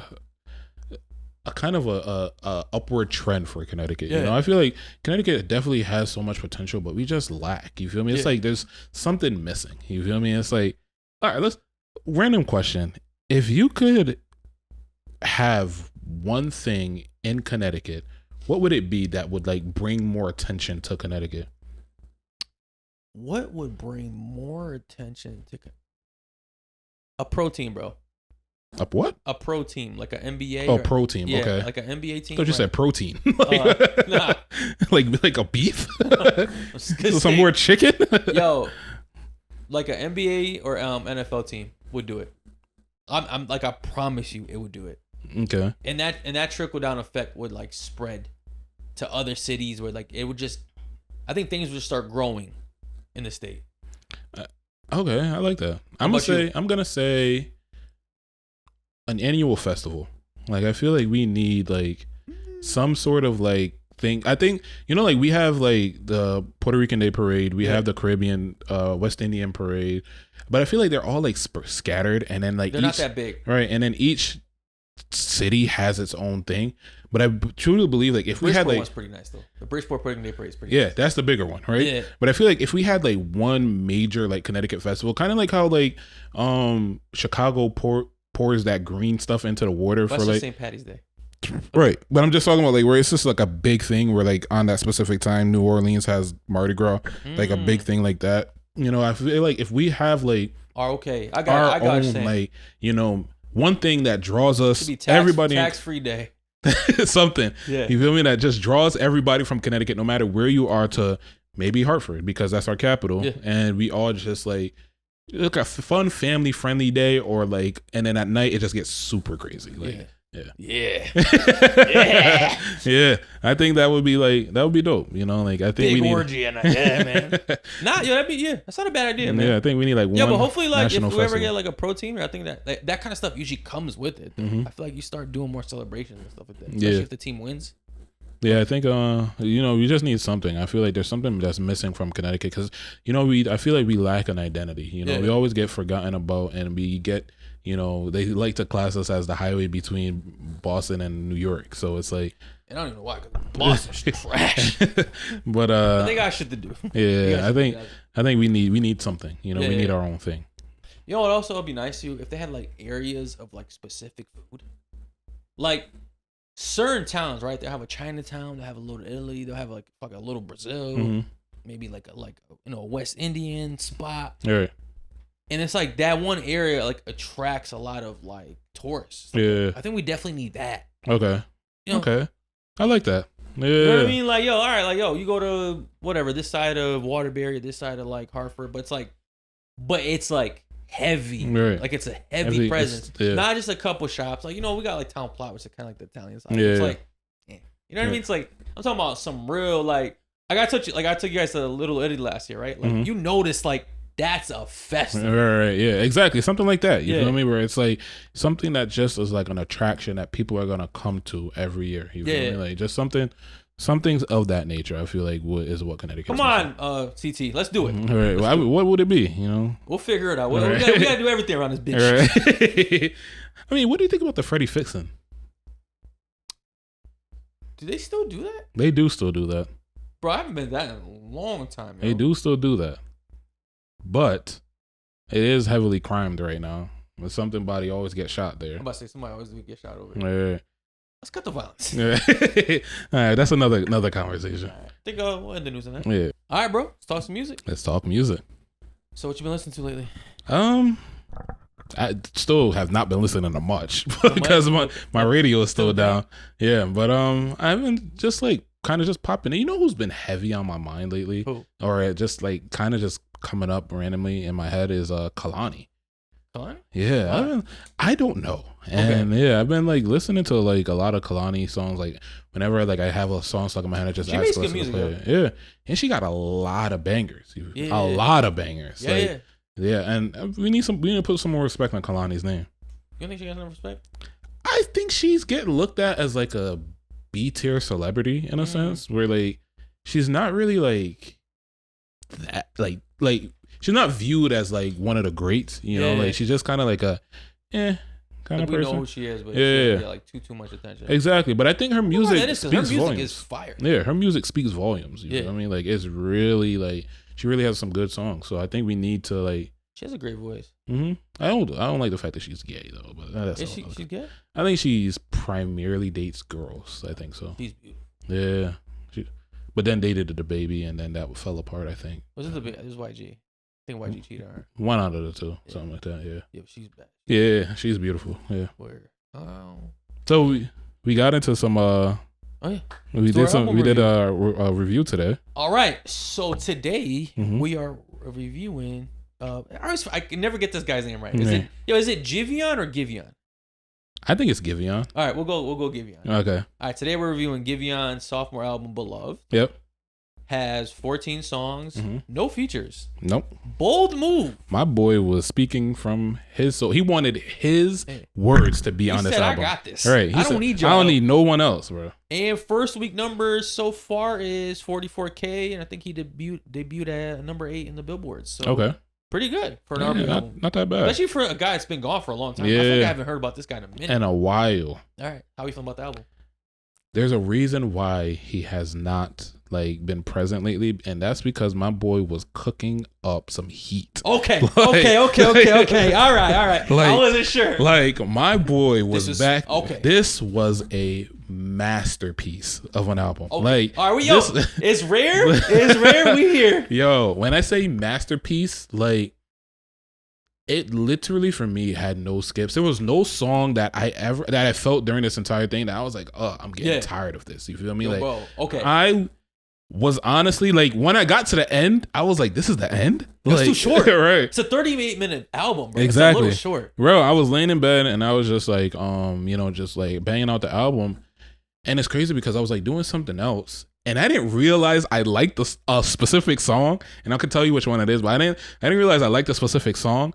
kind of a upward trend for Connecticut. Yeah. I feel like Connecticut definitely has so much potential, but we just lack. You feel me? It's like there's something missing. You feel me? It's like, all right, random question. If you could have one thing in Connecticut, what would it be that would like bring more attention to Connecticut? What would bring more attention to a pro team, bro? A what? A pro team, like an NBA. Oh, pro team. Yeah, okay. Like an NBA team. I thought you said protein. Nah. like a beef? Some more chicken? Yo, like an NBA or NFL team would do it. I'm like, I promise you, it would do it. Okay. And that trickle down effect would like spread to other cities where like it would just, I think things would start growing in the state. Okay, I like that. I'm gonna say an annual festival. Like I feel like we need like some sort of like thing. I think like we have like the Puerto Rican Day Parade, we have the Caribbean West Indian Parade, but I feel like they're all like scattered, and then like they're not that big, right? And then each city has its own thing. But I truly believe like if we had like, one's pretty nice though. The Bridgeport Puerto Rican Day Parade is pretty. Yeah, nice. That's the bigger one, right? Yeah. But I feel like if we had like one major like Connecticut festival, kind of like how like Chicago pours that green stuff into the water for like St. Patty's Day. Right. But I'm just talking about like where it's just like a big thing where like on that specific time New Orleans has Mardi Gras, like a big thing like that. I feel like if we have like I got own like one thing that draws us everybody tax-free day. Something. Yeah. You feel me? That just draws everybody from Connecticut, no matter where you are, to maybe Hartford, because that's our capital. Yeah. And we all just like a fun family friendly day, or like, and then at night it just gets super crazy. Like, yeah. I think that would be dope. Like I think big we need orgy and man. That's not a bad idea, man. Yeah, I think we need like one. Yeah, but hopefully like if we festival. ever get like a pro team, I think that kind of stuff usually comes with it. Mm-hmm. I feel like you start doing more celebrations and stuff like that, especially if the team wins. Yeah, I think we just need something. I feel like there's something that's missing from Connecticut because I feel like we lack an identity. We always get forgotten about, and we get they like to class us as the highway between Boston and New York. So it's like, and I don't even know why, because Boston's trash. but they got shit to do. Yeah, I think we need something. We need our own thing. You know what? Also, would be nice to if they had like areas of like specific food, like. Certain towns, right? They have a Chinatown. They have a little Italy. They'll have like a little Brazil. Maybe like a West Indian spot. Right. And it's like that one area like attracts a lot of like tourists. Yeah. I think we definitely need that. Okay. Okay. I like that. Yeah. You know what I mean? Like, all right, like, you go to whatever, this side of Waterbury, this side of like Hartford, but it's like heavy. Right. Like it's a heavy presence. Not just a couple shops. Like, we got like Town Plot, which is kind of like the Italian side. Yeah. It's like, you know what I mean? It's like, I'm talking about some real, like I took you guys to Little Italy last year, right? Like you notice like that's a festival. Right. Yeah, exactly. Something like that. You feel me? Where it's like something that just is like an attraction that people are gonna come to every year. You feel me? Like just something's of that nature. I feel like is what Connecticut. Come on, CT, let's do it. All right. Well, what would it be? We'll figure it out. We gotta do everything around this bitch. Right. I mean, what do you think about the Freddie Fixin'? Do they still do that? They do still do that. Bro, I haven't been to that in a long time. They do still do that, but it is heavily crimed right now. There's something about he always get shot there. I'm about to say somebody always get shot over. Yeah. Let's cut the violence. All right, that's another conversation. Right. I think we'll end the news on that. Yeah. All right, bro. Let's talk some music. Let's talk music. So what you been listening to lately? I still have not been listening to much because my radio is still down. Yeah, but I've been just like kind of just popping in. You know who's been heavy on my mind lately? Who? Or just like kind of just coming up randomly in my head is Kehlani. Kehlani? Yeah, I don't know. And I've been like listening to like a lot of Kehlani songs. Like whenever like I have a song stuck in my head, I just ask good music, to play it. Yeah, and she got a lot of bangers. A lot of bangers. Yeah, and we need to put some more respect on Kehlani's name. You think she got enough respect? I think she's getting looked at as like a B tier celebrity in a sense, where like she's not really like that. Like she's not viewed as like one of the greats. Like she's just kind of like a kind of person. We know who she is, but she doesn't get like too much attention. Exactly, but I think her music speaks volumes. Her music is fire. Yeah, her music speaks volumes. You know what I mean? Like it's really like she really has some good songs. So I think we need to like. She has a great voice. I don't like the fact that she's gay though. But that's she's gay? I think she's primarily dates girls. I think so. She's beautiful. Yeah, but then dated the baby, and then that fell apart. I think. Was it this is YG? I think YG cheated on her. One out of the two, something like that. Yeah. Yeah, but she's bad. Yeah, she's beautiful. Yeah. Where? So we got into some. We did a review today. All right, so today we are reviewing. I can never get this guy's name right. Is it Giveon or Giveon? I think it's Giveon. All right, we'll go Giveon. Okay. All right, today we're reviewing Giveon's sophomore album, Beloved. Yep. Has 14 songs, no features. Nope. Bold move. My boy was speaking from his soul. He wanted his words to be on this album. I got this. Right. I don't need y'all. I don't need no one else, bro. And first week numbers so far is 44K, and I think he debuted at number 8 in the Billboards. So okay. Pretty good for an R&B album. Not that bad. Especially for a guy that's been gone for a long time. Yeah. I think I haven't heard about this guy in a minute. In a while. All right. How are you feeling about the album? There's a reason why he has not like been present lately, and that's because my boy was cooking up some heat. Okay. Okay. All right. Like, I wasn't sure. Like my boy was back. Okay. This was a masterpiece of an album. Okay. Like, are we? It's rare. It's rare. We here. Yo, when I say masterpiece, like. It literally for me had no skips. There was no song that I felt during this entire thing that I was like, oh, I'm getting tired of this. You feel me? Bro, okay. I was honestly like, when I got to the end, I was like, this is the end? It's too short. Right. It's a 38-minute album, bro. Exactly. It's a little short. Bro, I was laying in bed and I was just like, just like banging out the album. And it's crazy because I was like doing something else. And I didn't realize I liked a specific song. And I could tell you which one it is, but I didn't realize I liked a specific song.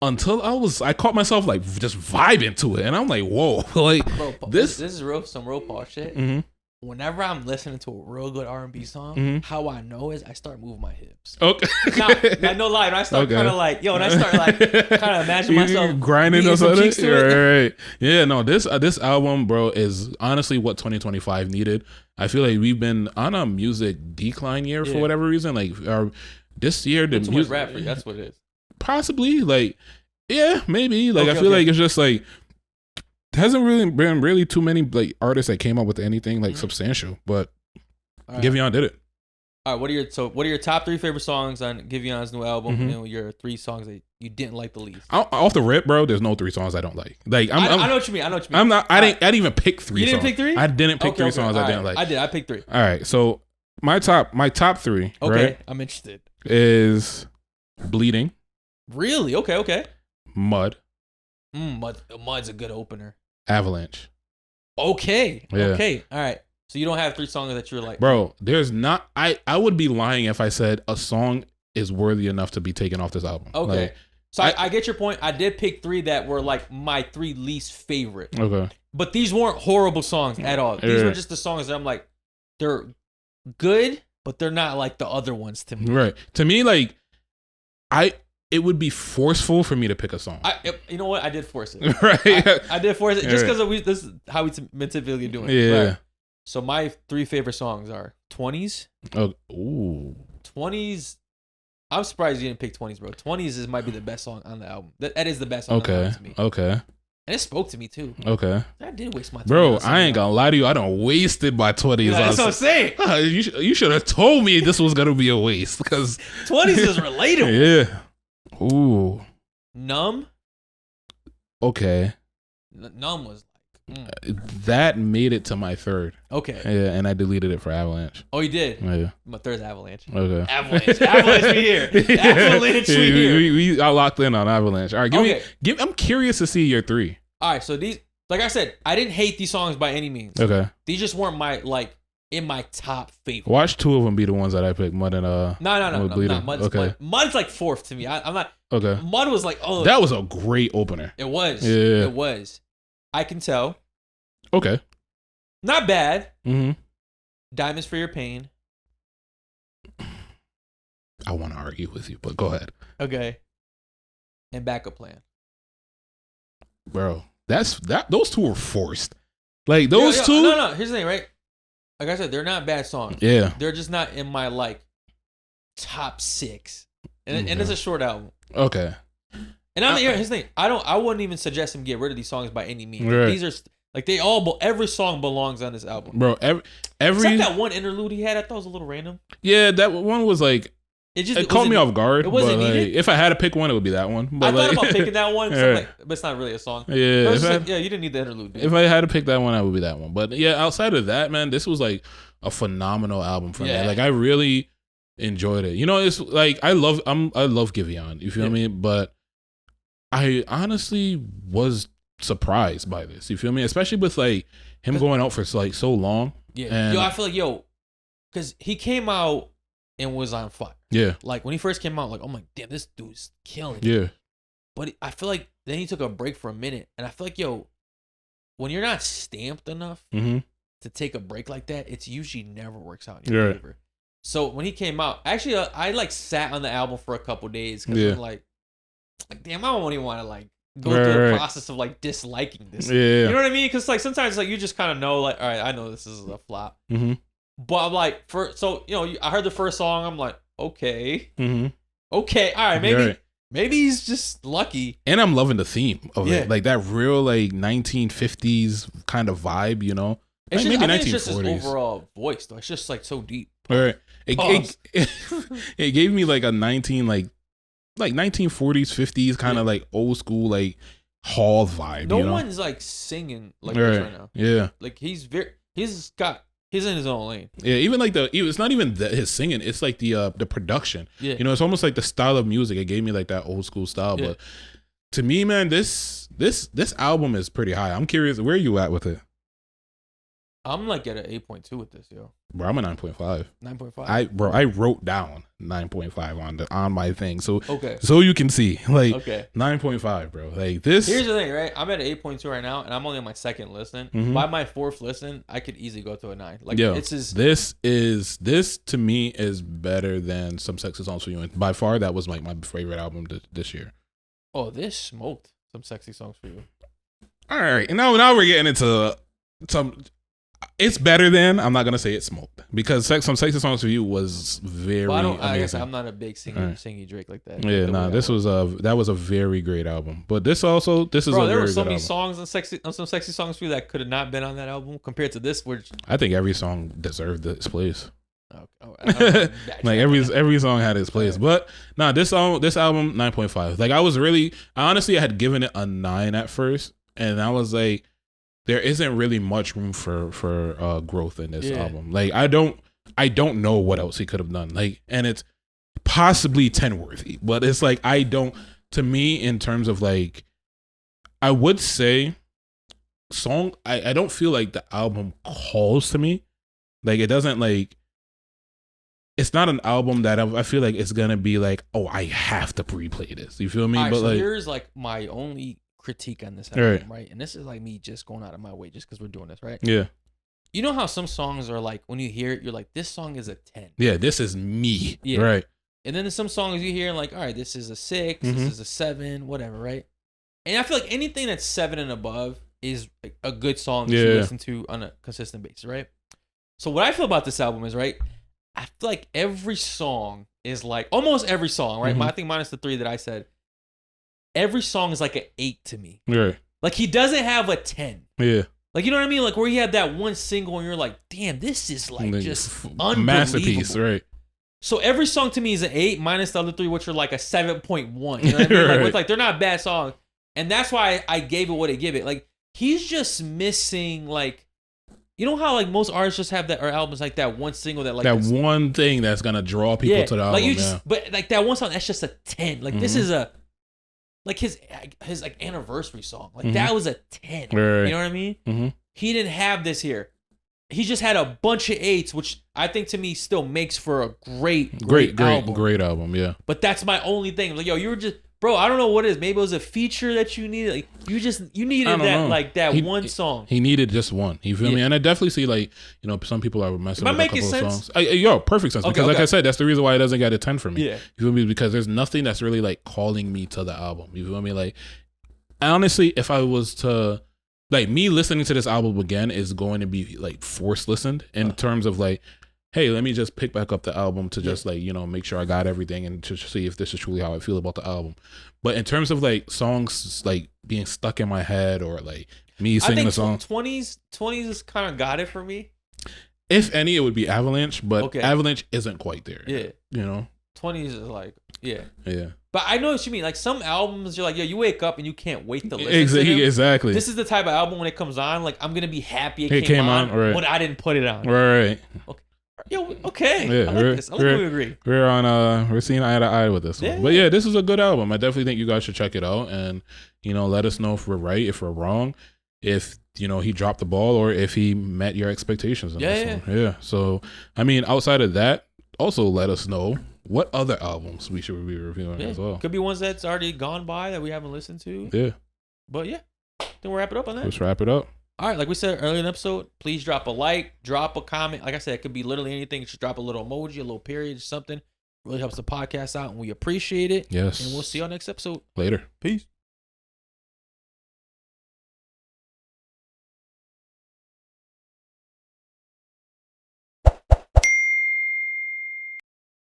Until I caught myself like just vibing to it, and I'm like, "Whoa!" Like bro, this is some real Paul shit. whenever I'm listening to a real good R&B song, how I know is I start moving my hips. Okay. Now, no lie, when I start kind of like, when I start like kind of imagine myself grinding or something. Right. Yeah, no, this album, bro, is honestly what 2025 needed. I feel like we've been on a music decline year for whatever reason. Like this year, the music rap for you. That's what it is. Possibly, like, yeah, maybe. Like, I feel like it's just like hasn't really been really too many like artists that came up with anything like substantial, but Giveon did it. All right, what are your top 3 favorite songs on Giveon's new album, and your 3 songs that you didn't like the least? Off the rip, bro, there's no 3 songs I don't like. Like I know what you mean. I didn't even pick 3 You songs. didn't pick 3? I didn't pick 3 songs I didn't like. I did. I picked 3. All right, so my top 3, okay, right, I'm interested. is Bleeding. Really? Okay. Mud. Mud's a good opener. Avalanche. Okay. Yeah. Okay. All right. So you don't have 3 songs that you're like, bro, there's not. I would be lying if I said a song is worthy enough to be taken off this album. Okay. Like, so I get your point. I did pick 3 that were like my 3 least favorite. Okay. But these weren't horrible songs at all. These were just the songs that I'm like, they're good, but they're not like the other ones to me. Right. To me, like, it would be forceful for me to pick a song. You know what? I did force it. Right. I did force it just because this is how we typically do it. Yeah. Right. So my 3 favorite songs are 20s. Oh, ooh. 20s. I'm surprised you didn't pick 20s, bro. 20s might be the best song on the album. That is the best song on the album to me. Okay. And it spoke to me too. Okay. I did waste my time. Bro, I ain't gonna lie to you. I done wasted my 20s. Yeah, that's what I'm saying. You should have told me this was gonna be a waste because 20s is relatable. Yeah. Ooh. Numb. Okay. Numb was like that made it to my 3rd. Okay. Yeah, and I deleted it for Avalanche. Oh, you did? Yeah. My 3rd's Avalanche. Okay. Avalanche we here. Avalanche we here. We got locked in on Avalanche. All right, I'm curious to see your 3. All right, so these, like I said, I didn't hate these songs by any means. Okay. These just weren't in my top favorite. Watch 2 of them be the ones that I picked. Mud and No. Mud's like 4th to me. I'm not. Okay. Mud was like, oh, that was a great opener. It was. Yeah. It was. I can tell. Okay. Not bad. Mm-hmm. Diamonds for Your Pain. I want to argue with you, but go ahead. Okay. And Backup Plan. Bro, those 2 were forced. Like those 2. No. Here's the thing, right? Like I said, they're not bad songs. Yeah. They're just not in my top 6. And it's a short album. Okay. And here's the thing. I wouldn't even suggest him get rid of these songs by any means. Right. These are like every song belongs on this album. Bro, every except that one interlude he had, I thought was a little random. Yeah, that one was like it caught me off guard. It wasn't but needed. If I had to pick one, it would be that one. But I thought about picking that one, but it's not really a song. Yeah, you didn't need the interlude. Dude. If I had to pick that one, I would be that one. But yeah, outside of that, man, this was like a phenomenal album for me. Like I really enjoyed it. You know, it's like I love Giveon. You feel me? But I honestly was surprised by this. You feel me? Especially with like him going out for like so long. Yeah. And I feel like because he came out and was on fire. Yeah. Like when he first came out, like, oh my damn, this dude's killing it. Yeah. But I feel like then he took a break for a minute, and I feel like when you're not stamped enough to take a break like that, it's usually never works out in your favor. So when he came out, actually, I like sat on the album for a couple days because I'm like, damn, I don't even want to like go through the process of like disliking this. Yeah. You know what I mean? Because like sometimes like you just kind of know like, all right, I know this is a flop. Mm-hmm. But I'm like, I heard the first song, I'm like, okay, mm-hmm. okay, all right, maybe he's just lucky. And I'm loving the theme of it, like that real like 1950s kind of vibe, you know. It's like just, maybe 1940s. It's just his overall voice, though. It's just like so deep. All right, it gave me like a 1940s 50s kind of like old school like hall vibe. No one's like singing like this right now. Yeah, like he's in his own lane. Yeah, even like it's not even his singing. It's like the production. Yeah, you know, it's almost like the style of music. It gave me like that old school style. Yeah. But to me, man, this album is pretty high. I'm curious, where are you at with it? I'm like at an 8.2 with this, yo. Bro, I'm a 9.5. 9.5. I wrote down 9.5 on my thing, so Okay. so you can see like Okay. 9.5, bro. Like this. Here's the thing, right? I'm at 8.2 right now, and I'm only on my second listen. Mhm. By my fourth listen, I could easily go to a 9. Like, Yo, it's just this to me is better than Some Sexy Songs for You, and by far that was like my favorite album this year. oh, this smoked Some Sexy Songs for You. All right, and now we're getting into some. It's better than, I'm not gonna say it smoked, because Some Sexy Songs for You was very Well, I guess amazing. I'm not a big singy Drake like that. Yeah, nah, this was that was a very great album. But this is Bro, a there very were good so many album. songs on Some Sexy Songs for You that could have not been on that album compared to this, which I think every song deserved its place. like every song had its place. But nah, this album 9.5. Like I honestly had given it a 9 at first, and I was like, there isn't really much room for growth in this album. Like I don't know what else he could have done. Like, and it's possibly 10 worthy, but it's like to me, in terms of like, I would say I don't feel like the album calls to me. Like it doesn't, like, it's not an album that I feel like it's gonna be like, oh, I have to replay this. You feel me? All right, but so like, here's like my only critique on this album, right? And this is like me just going out of my way just because we're doing this, right? Yeah. You know how some songs are like, when you hear it, you're like, this song is a 10. Yeah, this is me. Yeah. Right. And then there's some songs you hear like, all right, this is a 6, this is a 7, whatever, right? And I feel like anything that's 7 and above is like a good song to listen to on a consistent basis, right? So what I feel about this album is, right, I feel like every song is like, almost every song, right? I think minus the 3 that I said, every song is like an 8 to me. Right. Like he doesn't have a 10. Yeah. Like, you know what I mean? Like where he had that one single and you're like, damn, this is like just unbelievable. Masterpiece, right? So every song to me is an 8 minus the other 3, which are like a 7.1. You know what I mean? Like, with, like they're not bad songs. And that's why I gave it what I give it. Like he's just missing, like, you know how like most artists just have that, or albums like that one single that like that one thing that's gonna draw people to the album. Like you just, but like that one song that's just a 10. Like this is a, like his like anniversary song. Like that was a 10. Right. You know what I mean? He didn't have this here. He just had a bunch of 8s, which I think to me still makes for a great album. Yeah. But that's my only thing. Like, yo, you were just, bro, I don't know what it is. Maybe it was a feature that you needed. Like you needed that, like that one song. He needed just one. You feel me? And I definitely see, like, you know, some people are messing with a couple of songs. Perfect sense. Because like I said, that's the reason why it doesn't get a 10 for me. Yeah. You feel me? Because there's nothing that's really like calling me to the album. You feel me? Like, honestly, if I was to, like, me listening to this album again is going to be like forced listened in terms of like, hey, let me just pick back up the album to just like, you know, make sure I got everything and to see if this is truly how I feel about the album. But in terms of like songs like being stuck in my head or like me singing a song, 20s has kind of got it for me. If any, it would be Avalanche, but Avalanche isn't quite there. Yeah, you know, 20s is like yeah. But I know what you mean. Like some albums, you're like, yeah, you wake up and you can't wait to listen to them. Exactly. This is the type of album when it comes on, like I'm gonna be happy it came on, but I didn't put it on. Right. Okay. Yo, okay. Yeah, I like this. I like we agree. We're seeing eye to eye with this one. But yeah, this is a good album. I definitely think you guys should check it out and, you know, let us know if we're right, if we're wrong, if, you know, he dropped the ball or if he met your expectations. Yeah. So, I mean, outside of that, also let us know what other albums we should be reviewing as well. Could be ones that's already gone by that we haven't listened to. Yeah. But yeah, then we'll wrap it up on that. Let's wrap it up. All right, like we said earlier in the episode, please drop a like, drop a comment. Like I said, it could be literally anything. Just drop a little emoji, a little period, something. Really helps the podcast out, and we appreciate it. Yes. And we'll see you on next episode. Later. Peace.